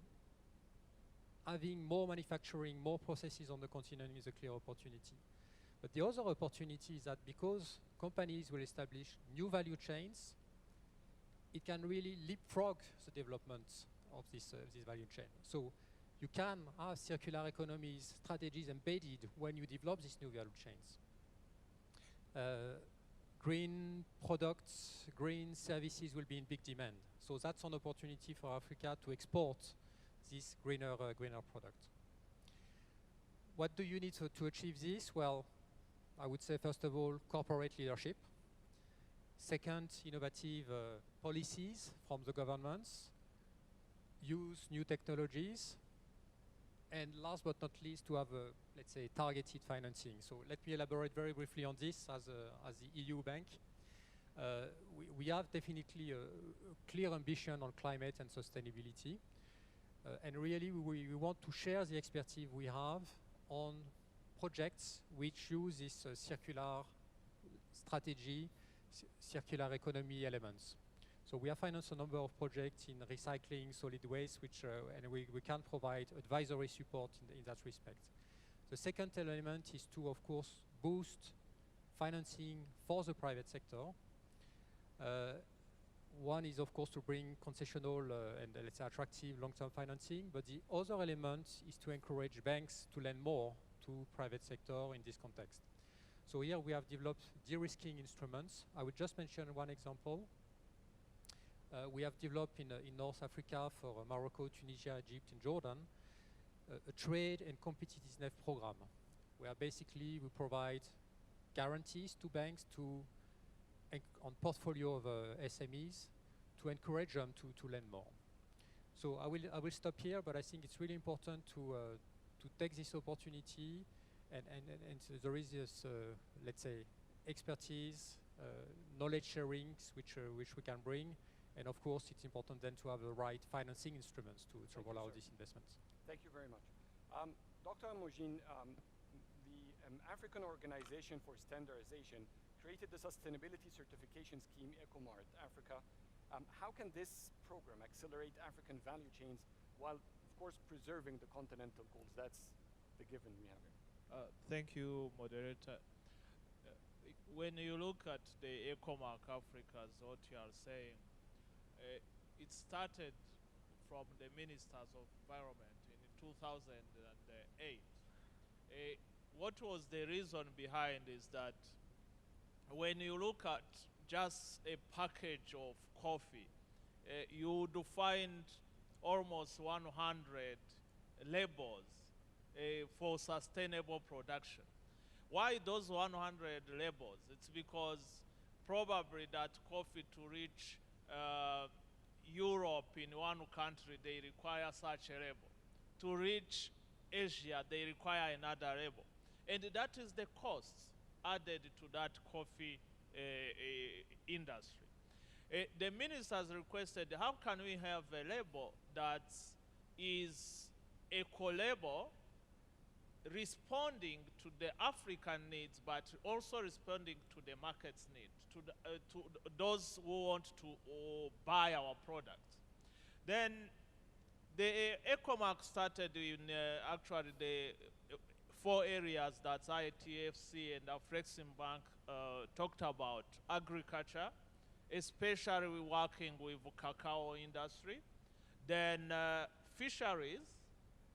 having more manufacturing, more processes on the continent is a clear opportunity. But the other opportunity is that because companies will establish new value chains, it can really leapfrog the development of this value chain. So you can have circular economies strategies embedded when you develop these new value chains. Green products, green services will be in big demand. So that's an opportunity for Africa to export this greener product. What do you need to achieve this? Well, I would say, first of all, corporate leadership. Second, innovative policies from the governments. Use new technologies. And last but not least, to have, let's say, targeted financing. So let me elaborate very briefly on this as the EU bank. We have definitely a clear ambition on climate and sustainability. And really, we want to share the expertise we have on projects which use this circular strategy, circular economy elements. So we have financed a number of projects in recycling, solid waste, which and we can provide advisory support in that respect. The second element is to, of course, boost financing for the private sector. One is, of course, to bring concessional and let's say attractive long-term financing, but the other element is to encourage banks to lend more to private sector in this context. So here we have developed de-risking instruments. I would just mention one example. We have developed in North Africa for Morocco, Tunisia, Egypt, and Jordan a trade and competitiveness program, where basically we provide guarantees to banks on portfolio of SMEs to encourage them to lend more. So I will stop here, but I think it's really important to take this opportunity and there is this let's say expertise, knowledge sharings which we can bring, and of course it's important then to have the right financing instruments to roll out these investments. Thank you very much. Dr. Amogine, the African Organization for Standardization created the sustainability certification scheme EcoMart Africa. How can this program accelerate African value chains while, of course, preserving the continental goals? That's the given we have here. Thank you, moderator. When you look at the EcoMark Africa, as what you are saying, it started from the Ministers of Environment in 2008. What was the reason behind is that when you look at just a package of coffee, you would find almost 100 labels for sustainable production. Why those 100 labels? It's because probably that coffee to reach Europe in one country, they require such a label. To reach Asia, they require another label. And that is the cost added to that coffee industry. The ministers requested, how can we have a label that is eco-label, responding to the African needs, but also responding to the market's needs, to those who want to buy our products. Then the EcoMark started in actually the 4 areas that ITFC and AfCFTA talked about: agriculture, especially working with cacao industry, then fisheries.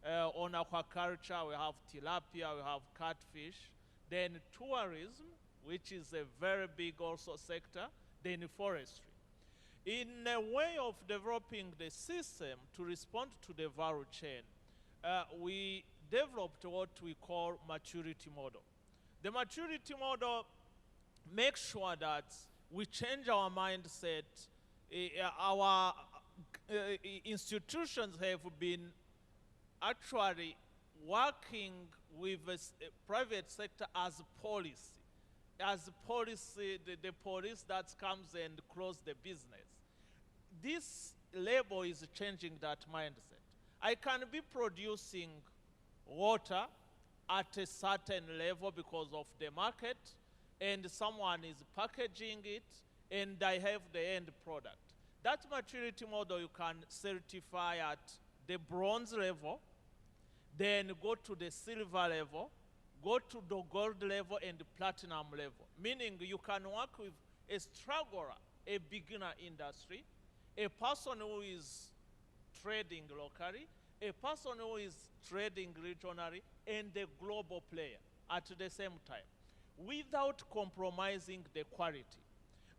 On aquaculture, we have tilapia, we have catfish, then tourism, which is a very big also sector, then forestry. In a way of developing the system to respond to the value chain, we developed what we call maturity model. The maturity model makes sure that we change our mindset. Our institutions have been actually working with the private sector as a policy. As a policy, the police that comes and close the business. This label is changing that mindset. I can be producing water at a certain level because of the market, and someone is packaging it, and I have the end product. That maturity model you can certify at the bronze level, then go to the silver level, go to the gold level and the platinum level. Meaning you can work with a struggler, a beginner industry, a person who is trading locally, a person who is trading regionally, and a global player at the same time, without compromising the quality.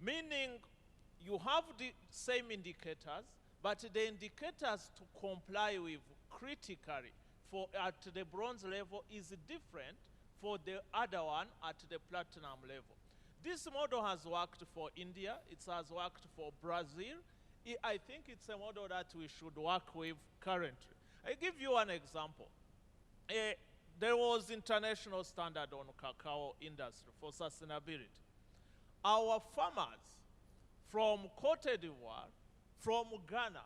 Meaning you have the same indicators, but the indicators to comply with critically at the bronze level is different for the other one at the platinum level. This model has worked for India, it has worked for Brazil. I think it's a model that we should work with currently. I give you an example. There was international standard on cacao industry for sustainability. Our farmers from Cote d'Ivoire, from Ghana,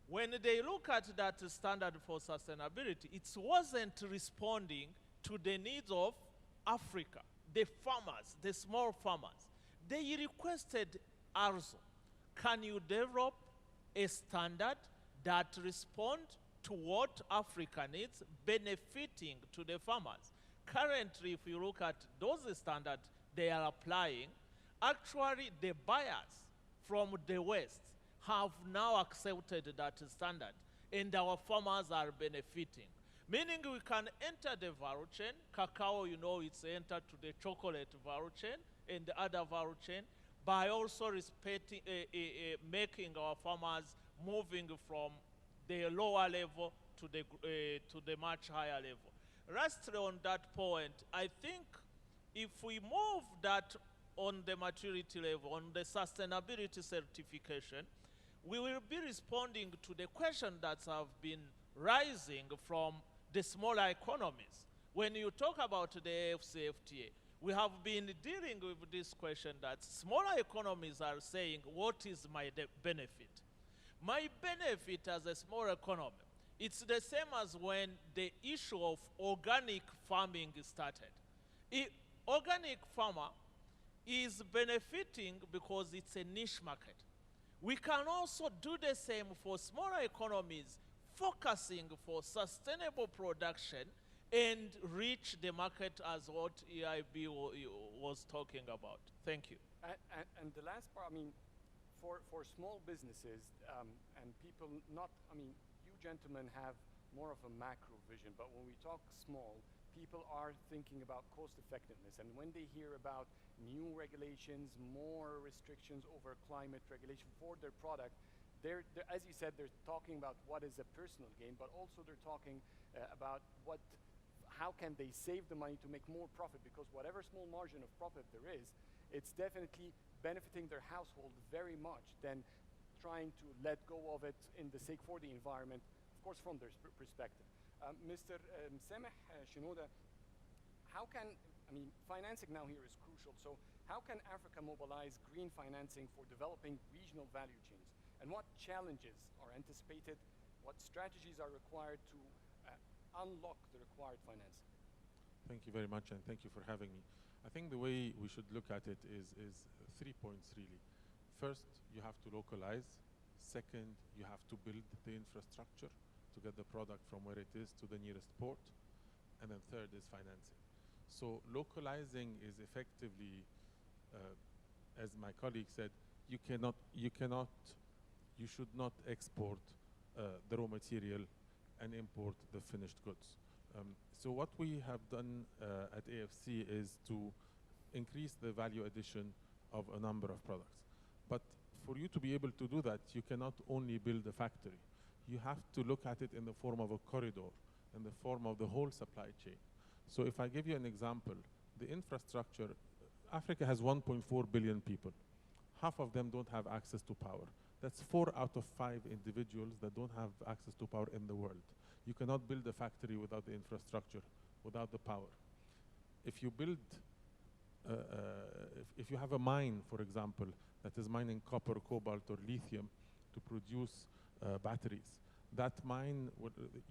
when they look at that standard for sustainability, it wasn't responding to the needs of Africa, the farmers, the small farmers. They requested also, can you develop a standard that responds to what Africa needs, benefiting to the farmers? Currently, if you look at those standards they are applying, actually the buyers from the West have now accepted that standard, and our farmers are benefiting. Meaning we can enter the value chain. Cacao, you know, it's entered to the chocolate value chain and the other value chain by also respecting, making our farmers moving from the lower level to the much higher level. Lastly, on that point, I think if we move that on the maturity level, on the sustainability certification, we will be responding to the question that have been rising from the smaller economies. When you talk about the AfCFTA, we have been dealing with this question that smaller economies are saying, what is my benefit? My benefit as a small economy, it's the same as when the issue of organic farming started. Organic farmer is benefiting because it's a niche market. We can also do the same for smaller economies, focusing for sustainable production and reach the market as what EIB was talking about. Thank you. And the last part, I mean, for small businesses and people not, I mean, you gentlemen have more of a macro vision, but when we talk small, people are thinking about cost effectiveness. And when they hear about new regulations, more restrictions over climate regulation for their product, they're, as you said, they're talking about what is a personal gain, but also they're talking about how can they save the money to make more profit, because whatever small margin of profit there is, it's definitely benefiting their household very much than trying to let go of it in the sake for the environment, of course, from their perspective. Mr. Semeh Shinoda, how can, I mean, financing now here is crucial, so how can Africa mobilize green financing for developing regional value chains? And what challenges are anticipated? What strategies are required to unlock the required financing? Thank you very much, and thank you for having me. I think the way we should look at it is 3 points, really. First, you have to localize. Second, you have to build the infrastructure to get the product from where it is to the nearest port. And then third is financing. So localizing is effectively, as my colleague said, you should not export the raw material and import the finished goods. So what we have done at AFC is to increase the value addition of a number of products. But for you to be able to do that, you cannot only build a factory. You have to look at it in the form of a corridor, in the form of the whole supply chain. So if I give you an example, the infrastructure, Africa has 1.4 billion people. Half of them don't have access to power. That's 4 out of 5 individuals that don't have access to power in the world. You cannot build a factory without the infrastructure, without the power. If you build, if you have a mine, for example, that is mining copper, cobalt, or lithium to produce batteries, that mine,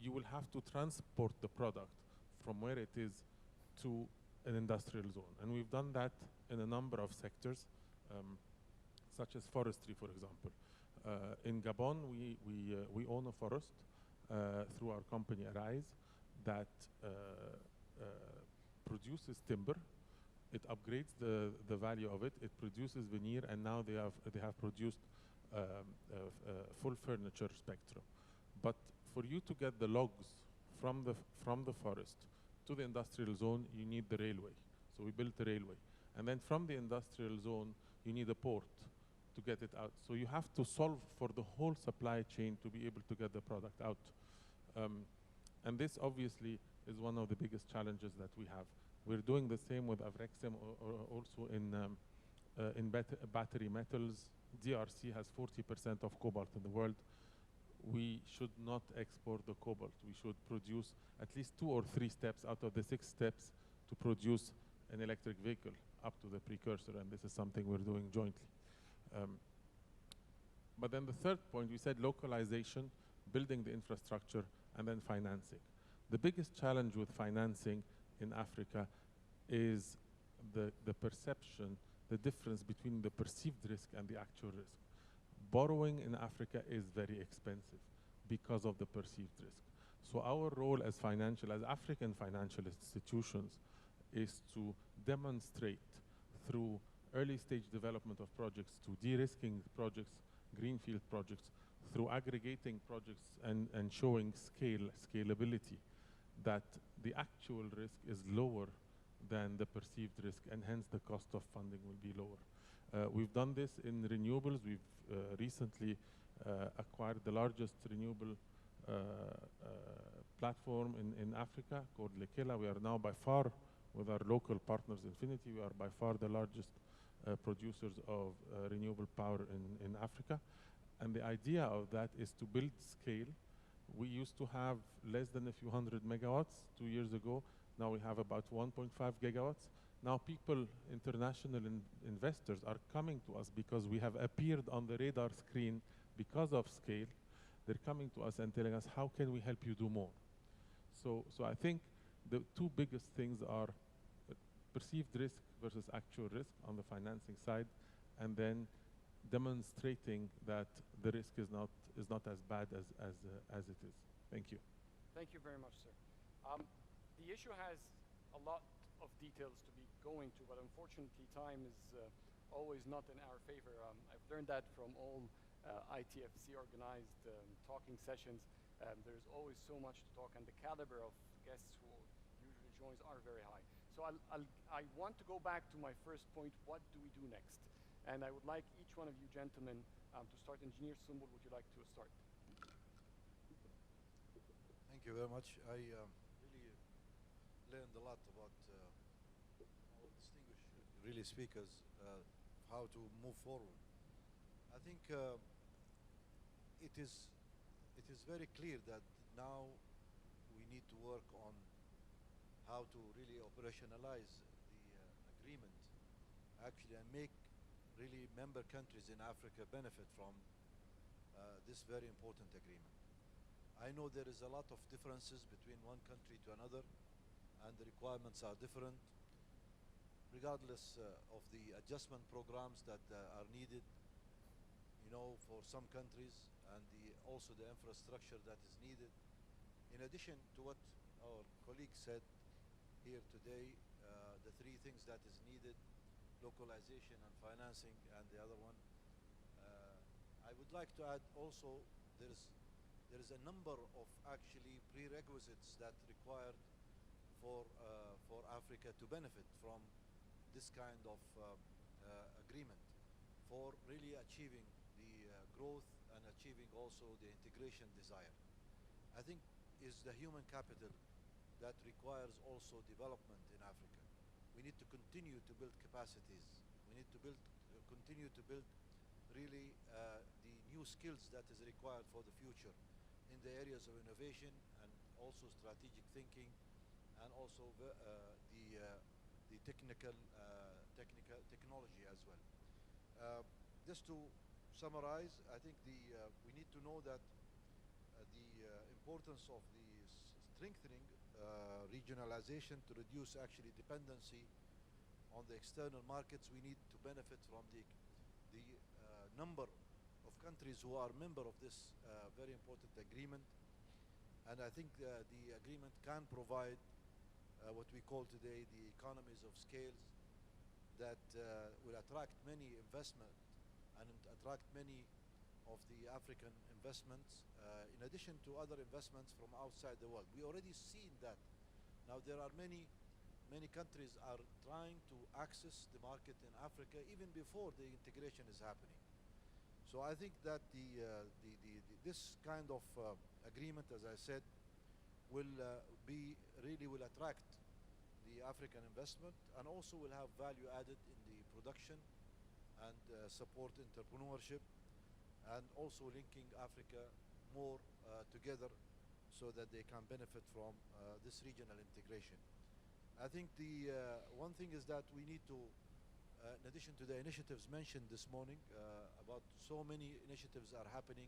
you will have to transport the product from where it is to an industrial zone. And we've done that in a number of sectors, such as forestry, for example. In Gabon, we own a forest through our company Arise that produces timber. It upgrades the value of it. It produces veneer, and now they have produced full furniture spectrum. But for you to get the logs from the forest to the industrial zone, you need the railway. So we built the railway. And then from the industrial zone, you need a port to get it out. So you have to solve for the whole supply chain to be able to get the product out. And this obviously is one of the biggest challenges that we have. We're doing the same with AfRexim also in battery metals. DRC has 40% of cobalt in the world. We should not export the cobalt. We should produce at least 2 or 3 steps out of the 6 steps to produce an electric vehicle up to the precursor, and this is something we're doing jointly. But then the third point, we said localization, building the infrastructure, and then financing. The biggest challenge with financing in Africa is the perception, the difference between the perceived risk and the actual risk. Borrowing in Africa is very expensive because of the perceived risk. So our role as African financial institutions is to demonstrate through early stage development of projects to de-risking projects, greenfield projects, through aggregating projects and showing scalability, that the actual risk is lower than the perceived risk, and hence the cost of funding will be lower. We've done this in renewables. We've recently acquired the largest renewable platform in Africa called Lekela. We are now by far, with our local partners Infinity, we are by far the largest producers of renewable power in Africa. And the idea of that is to build scale. We used to have less than a few hundred megawatts 2 years ago. Now we have about 1.5 gigawatts. Now people, international investors, are coming to us because we have appeared on the radar screen because of scale. They're coming to us and telling us, how can we help you do more? So I think the two biggest things are perceived risk versus actual risk on the financing side, and then demonstrating that the risk is not as bad as it is. Thank you. Thank you very much, sir. The issue has a lot of details to be going to, but unfortunately time is always not in our favor. I've learned that from all ITFC organized talking sessions. There's always so much to talk, and the caliber of guests who usually joins are very high. So I want to go back to my first point, what do we do next? And I would like each one of you gentlemen to start. Engineer Sumbul, would you like to start? Thank you very much. I really learned a lot about our distinguished speakers, how to move forward. I think it is very clear that now we need to work on how to really operationalize the agreement actually and make really member countries in Africa benefit from this very important agreement. I know there is a lot of differences between one country to another, and the requirements are different, regardless of the adjustment programs that are needed, for some countries, and also the infrastructure that is needed. In addition to what our colleague said here today, the three things that is needed: localization and financing, and the other one. I would like to add also there is a number of actually prerequisites that required for Africa to benefit from this kind of agreement, for really achieving the growth and achieving also the integration desire. I think is the human capital that requires also development in Africa. We need to continue to build capacities. We need to continue to build really the new skills that is required for the future in the areas of innovation and also strategic thinking, and also the technology as well. Just to summarize, I think we need to know that the importance of the strengthening regionalization to reduce actually dependency on the external markets. We need to benefit from the number of countries who are member of this very important agreement, and I think the agreement can provide what we call today the economies of scales that will attract many investment and attract many of the African investments, in addition to other investments from outside the world. We already seen that. Now there are many countries are trying to access the market in Africa even before the integration is happening. So I think that this kind of agreement, as I said, will will attract the African investment, and also will have value added in the production and support entrepreneurship, and also linking Africa more together so that they can benefit from this regional integration. I think the one thing is that we need to in addition to the initiatives mentioned this morning, about so many initiatives are happening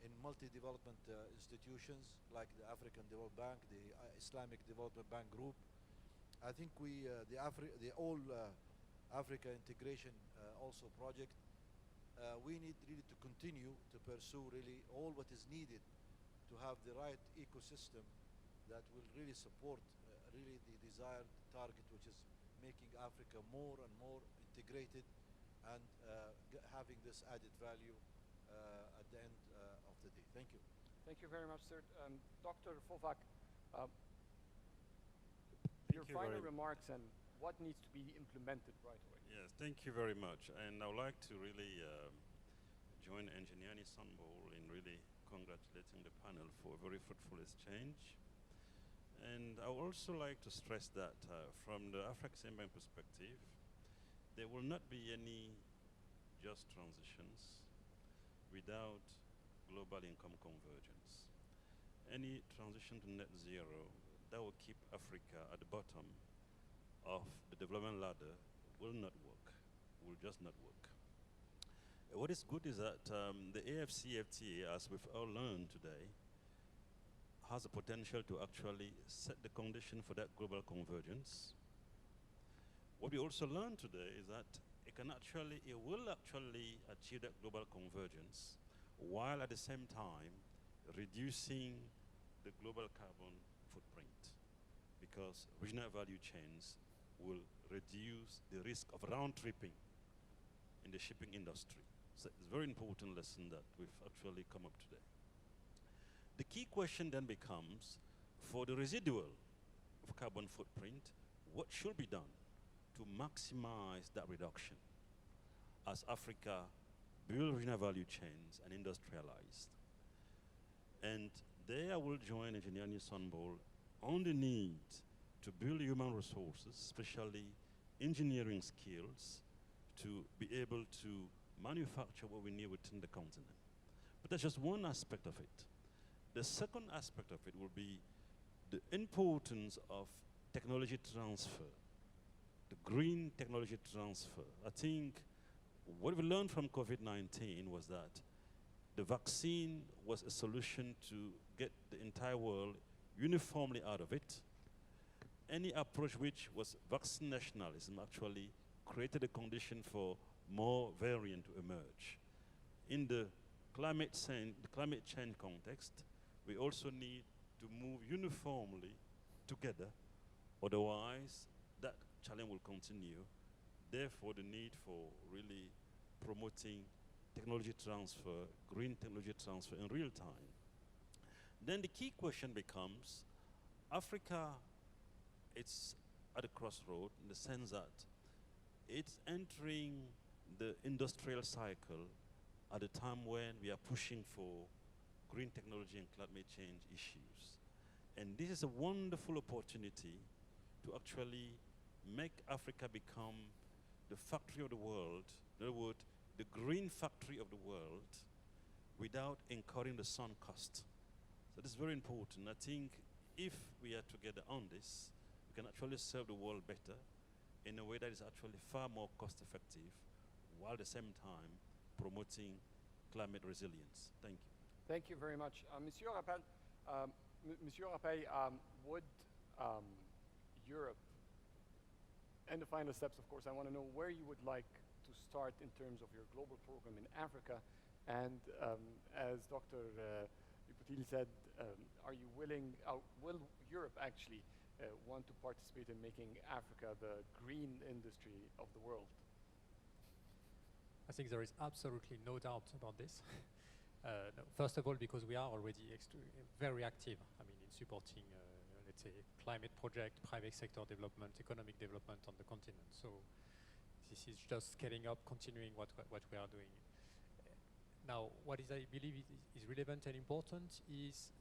in multi-development institutions like the African Development Bank, the Islamic Development Bank Group. I think the All Africa Integration also project, we need really to continue to pursue really all what is needed to have the right ecosystem that will really support really the desired target, which is making Africa more and more integrated and having this added value at the end of the day. Thank you. Thank you very much, sir. Dr. Fovak, your you final very- remarks and what needs to be implemented right away. Yes, thank you very much. And I would like to really join Engineer Nissanbol in really congratulating the panel for a very fruitful exchange. And I would also like to stress that from the AfCFTA perspective, there will not be any just transitions without global income convergence. Any transition to net zero that will keep Africa at the bottom of the development ladder will not work, will just not work. What is good is that the AfCFTA, as we've all learned today, has the potential to actually set the condition for that global convergence. What we also learned today is that it will actually achieve that global convergence while at the same time reducing the global carbon footprint, because regional value chains will reduce the risk of round-tripping in the shipping industry. So it's a very important lesson that we've actually come up today. The key question then becomes, for the residual of carbon footprint, what should be done to maximize that reduction as Africa builds regional value chains and industrialized? And there I will join Engineer Nissanbol on the need to build human resources, especially engineering skills, to be able to manufacture what we need within the continent. But that's just one aspect of it. The second aspect of it will be the importance of technology transfer, the green technology transfer. I think what we learned from COVID-19 was that the vaccine was a solution to get the entire world uniformly out of it. Any approach which was vaccine nationalism actually created a condition for more variant to emerge. In the climate change context, we also need to move uniformly together, otherwise that challenge will continue. Therefore, the need for really promoting technology transfer, green technology transfer in real time. Then the key question becomes, Africa, it's at a crossroad in the sense that it's entering the industrial cycle at a time when we are pushing for green technology and climate change issues. And this is a wonderful opportunity to actually make Africa become the factory of the world, in other words, the green factory of the world, without incurring the sunk cost. So this is very important. I think if we are together on this, we can actually serve the world better in a way that is actually far more cost effective, while at the same time promoting climate resilience. Thank you. Thank you very much. Monsieur Rappel, Monsieur Rappel, would Europe, and the final steps, of course, I want to know where you would like to start in terms of your global program in Africa. And as Dr. Yupotil said, are you willing, will Europe actually want to participate in making Africa the green industry of the world? I think there is absolutely no doubt about this. No, first of all, because we are already very active, I mean, in supporting, let's say, climate project, private sector development, economic development on the continent. So this is just scaling up, continuing what we are doing. Now, what is, I believe is relevant and important is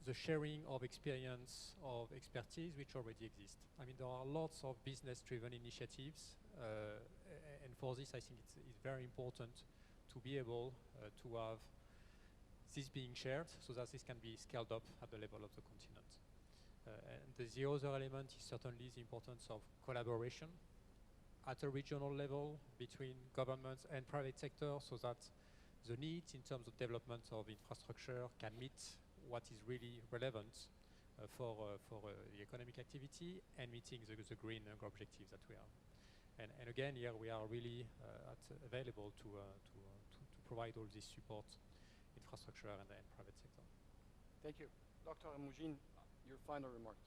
the sharing of experience, of expertise, which already exist. I mean, there are lots of business-driven initiatives, and for this, I think it's very important to be able to have this being shared so that this can be scaled up at the level of the continent. And the other element is certainly the importance of collaboration at a regional level between governments and private sector so that the needs in terms of development of infrastructure can meet what is really relevant for the economic activity and meeting the green objectives that we have. And again, here we are really available to provide all this support, infrastructure and private sector. Thank you. Dr. Mujin, your final remarks.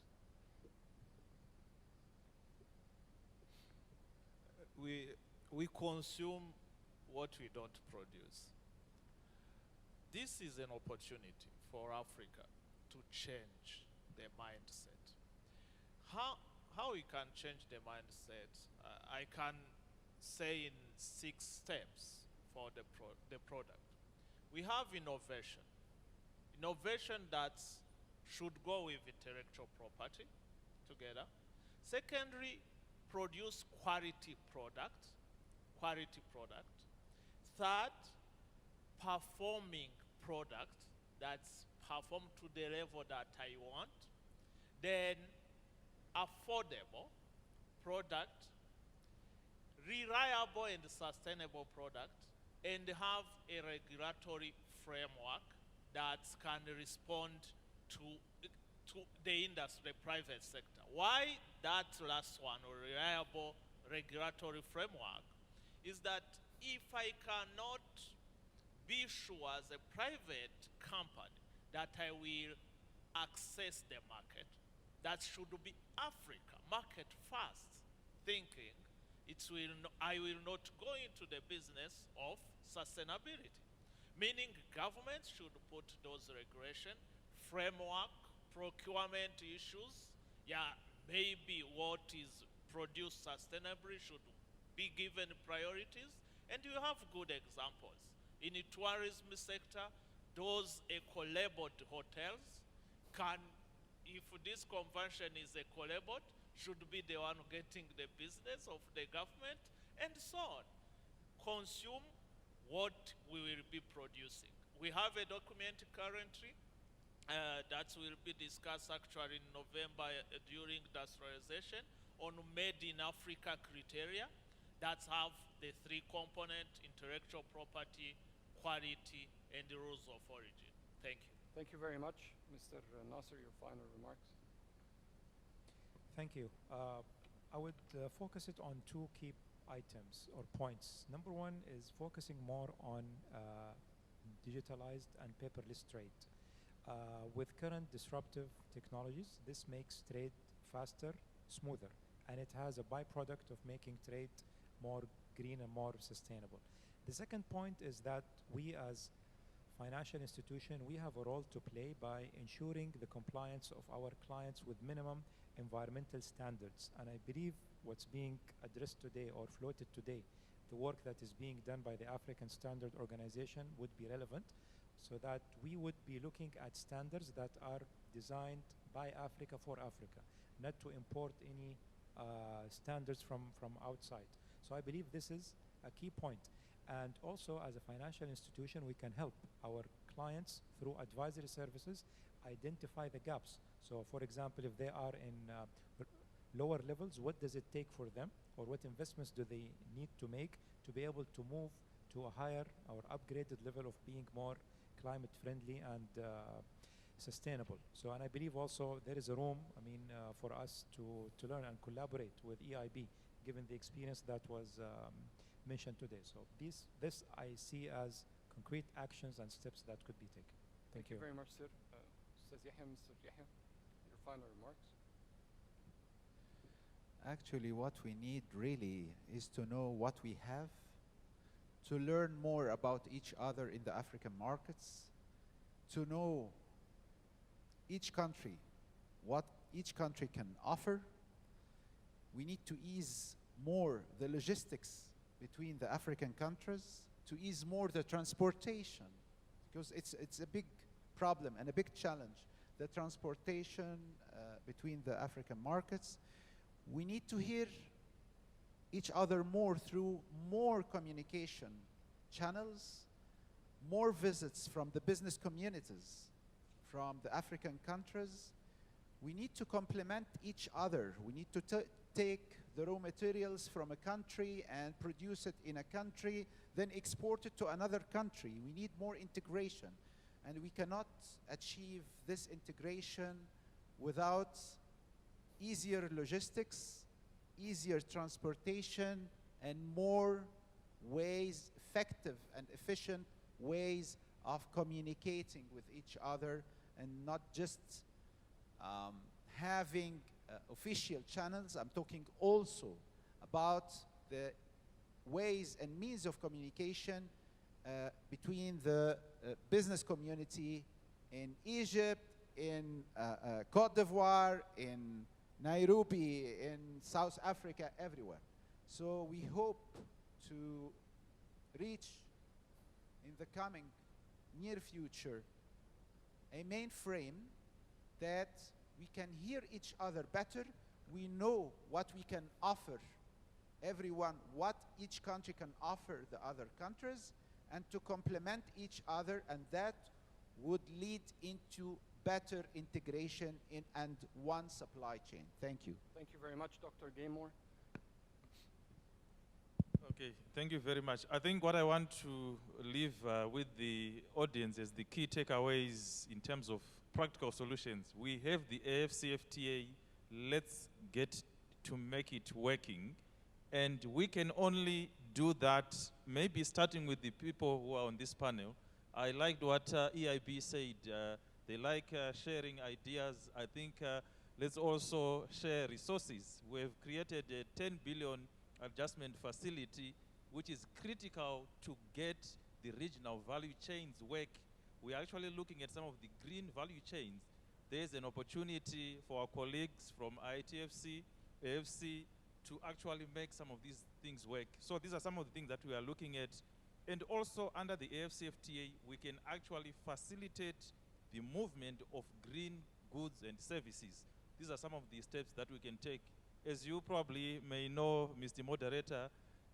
We consume what we don't produce. This is an opportunity for Africa to change their mindset. How we can change the mindset? I can say in 6 steps for the product. We have innovation. Innovation that should go with intellectual property together. Secondly, produce quality product. Third, performing product that's performed to the level that I want. Then affordable product, reliable and sustainable product, and have a regulatory framework that can respond to the industry, private sector. Why that last one, or reliable regulatory framework, is that if I cannot be sure as a private company that I will access the market, that should be Africa, market first thinking, I will not go into the business of sustainability. Meaning government should put those regulation, framework, procurement issues. Yeah, maybe what is produced sustainably should be given priorities. And you have good examples. In the tourism sector, those eco-labeled hotels can, if this convention is eco-labeled, should be the one getting the business of the government, and so on. Consume what we will be producing. We have a document currently that will be discussed actually in November during industrialization on made in Africa criteria that have the 3 components: intellectual property, quality, and the rules of origin. Thank you. Thank you very much. Mr. Nasser, your final remarks. Thank you. I would focus it on 2 key items or points. Number 1 is focusing more on digitalized and paperless trade. With current disruptive technologies, this makes trade faster, smoother, and it has a byproduct of making trade more green and more sustainable. The second point is that we as financial institution, we have a role to play by ensuring the compliance of our clients with minimum environmental standards. And I believe what's being addressed today or floated today, the work that is being done by the African Standard Organization would be relevant, so that we would be looking at standards that are designed by Africa for Africa, not to import any standards from outside. So I believe this is a key point. And also, as a financial institution, we can help our clients through advisory services identify the gaps. So for example, if they are in lower levels, what does it take for them, or what investments do they need to make to be able to move to a higher or upgraded level of being more climate friendly and sustainable. So, and I believe also there is a room, for us to learn and collaborate with EIB, given the experience that was mentioned today. So this I see as concrete actions and steps that could be taken. Thank you very much, sir. Ustaz Yahya, Mr. Yahya, your final remarks. Actually, what we need really is to know what we have, to learn more about each other in the African markets, to know each country, what each country can offer. We need to ease more the logistics between the African countries, to ease more the transportation, because it's a big problem and a big challenge, the transportation between the African markets. We need to hear each other more through more communication channels, more visits from the business communities from the African countries. We need to complement each other. We need to take the raw materials from a country and produce it in a country, then export it to another country. We need more integration. And we cannot achieve this integration without easier logistics, easier transportation, and more ways, effective and efficient ways of communicating with each other, and not just having official channels. I'm talking also about the ways and means of communication between the business community in Egypt, in Cote d'Ivoire, in Nairobi, in South Africa, everywhere. So we hope to reach in the coming near future a mainframe that we can hear each other better. We know what we can offer everyone, what each country can offer the other countries, and to complement each other, and that would lead into better integration in and one supply chain. Thank you. Thank you very much, Dr. Gaymore. Okay, thank you very much. I think what I want to leave with the audience is the key takeaways in terms of practical solutions. We have the AfCFTA. Let's get to make it working. And we can only do that maybe starting with the people who are on this panel. I liked what EIB said. They like sharing ideas. I think let's also share resources. We've created a 10 billion adjustment facility, which is critical to get the regional value chains work. We're actually looking at some of the green value chains. There's an opportunity for our colleagues from ITFC, AFC, to actually make some of these things work. So these are some of the things that we are looking at. And also under the AfCFTA, we can actually facilitate the movement of green goods and services. These are some of the steps that we can take. As you probably may know, Mr. Moderator,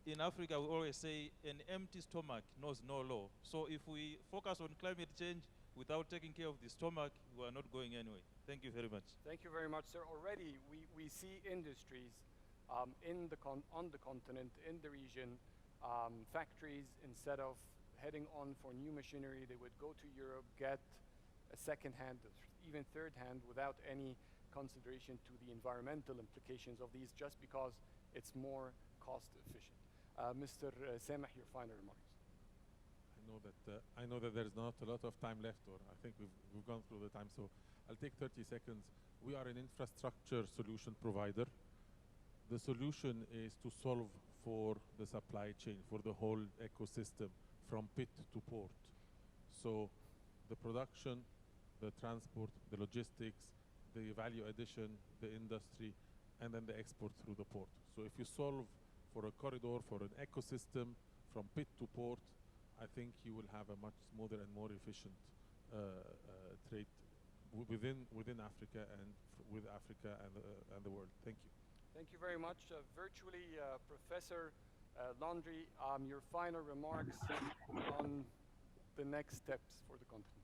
in Africa we always say an empty stomach knows no law. So if we focus on climate change without taking care of the stomach, we are not going anywhere. Thank you very much. Thank you very much, sir. Already we see industries on the continent, in the region, factories, instead of heading on for new machinery, they would go to Europe, get a second-hand, even third-hand, without any consideration to the environmental implications of these, just because it's more cost efficient. Mr. Sameh, your final remarks. I know that there's not a lot of time left, or I think we've gone through the time, so I'll take 30 seconds. We are an infrastructure solution provider. The solution is to solve for the supply chain, for the whole ecosystem, from pit to port. So the production, the transport, the logistics, the value addition, the industry, and then the export through the port. So if you solve for a corridor, for an ecosystem, from pit to port, I think you will have a much smoother and more efficient trade within Africa and with Africa and the world. Thank you. Thank you very much. Virtually, Professor Landry, your final remarks on the next steps for the continent.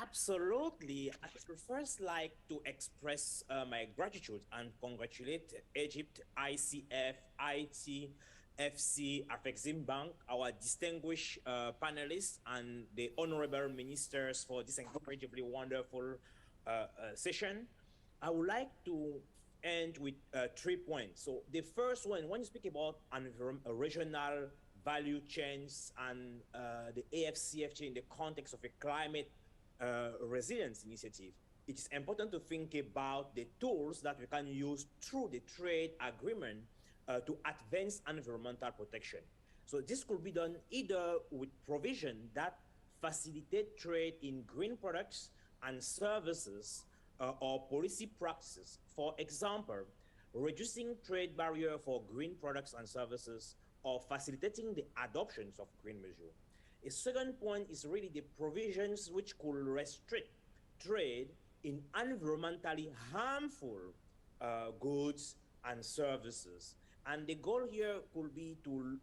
Absolutely. I would first like to express my gratitude and congratulate Egypt, ICF, ITFC, Afreximbank, our distinguished panelists, and the honorable ministers for this incredibly wonderful session. I would like to end with 3 points. So the first one, when you speak about regional value chains and the AfCFTA in the context of a climate resilience initiative, it is important to think about the tools that we can use through the trade agreement to advance environmental protection. So this could be done either with provision that facilitate trade in green products and services or policy practices. For example, reducing trade barrier for green products and services or facilitating the adoptions of green measures. A second point is really the provisions which could restrict trade in environmentally harmful goods and services. And the goal here could be to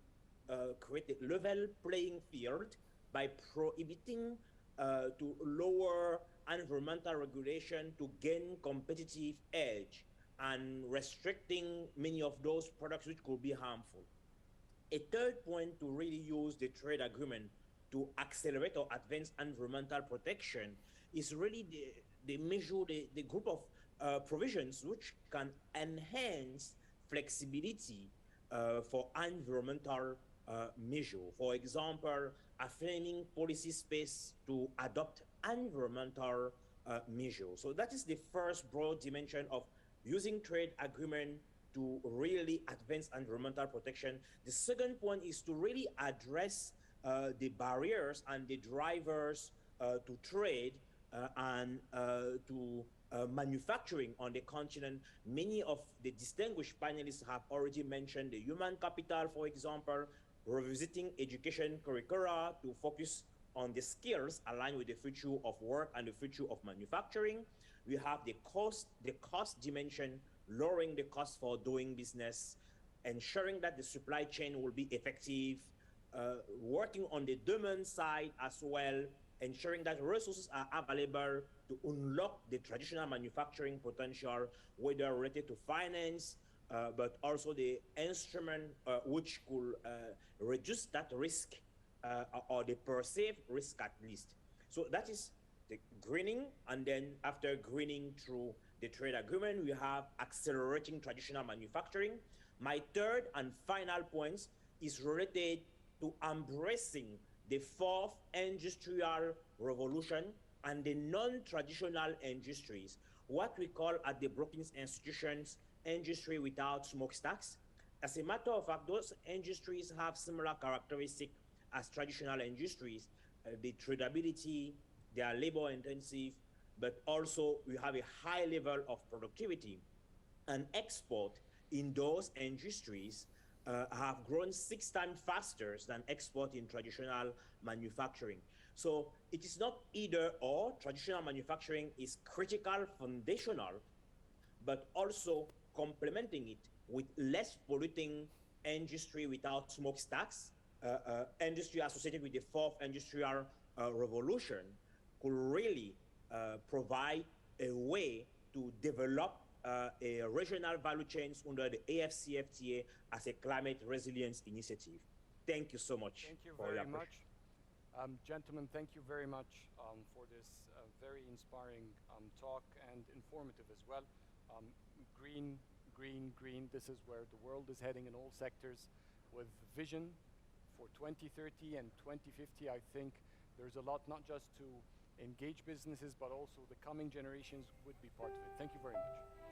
create a level playing field by prohibiting to lower environmental regulation to gain competitive edge and restricting many of those products which could be harmful. A third point to really use the trade agreement to accelerate or advance environmental protection is really the group of provisions which can enhance flexibility for environmental measure. For example, affirming policy space to adopt environmental measures. So that is the first broad dimension of using trade agreement to really advance environmental protection. The second point is to really address the barriers and the drivers to trade and to manufacturing on the continent. Many of the distinguished panelists have already mentioned the human capital, for example, revisiting education curricula to focus on the skills aligned with the future of work and the future of manufacturing. We have the cost dimension, lowering the cost for doing business, ensuring that the supply chain will be effective, working on the demand side as well, ensuring that resources are available to unlock the traditional manufacturing potential, whether related to finance, but also the instrument which could reduce that risk or the perceived risk at least. So that is the greening, and then after greening through the trade agreement, we have accelerating traditional manufacturing. My third and final point is related to embracing the fourth industrial revolution and the non-traditional industries, what we call at the Brookings Institutions, industry without smokestacks. As a matter of fact, those industries have similar characteristics as traditional industries. The tradability, they are labor intensive, but also we have a high level of productivity. And export in those industries have grown 6 times faster than export in traditional manufacturing. So it is not either or. Traditional manufacturing is critical, foundational, but also complementing it with less polluting industry without smokestacks, industry associated with the fourth industrial revolution could really provide a way to develop a regional value chains under the AfCFTA as a climate resilience initiative. Thank you so much. Thank you very much. Gentlemen, thank you very much for this very inspiring talk and informative as well. Green, green, green, this is where the world is heading in all sectors with vision for 2030 and 2050. I think there's a lot not just to engage businesses, but also the coming generations would be part of it. Thank you very much.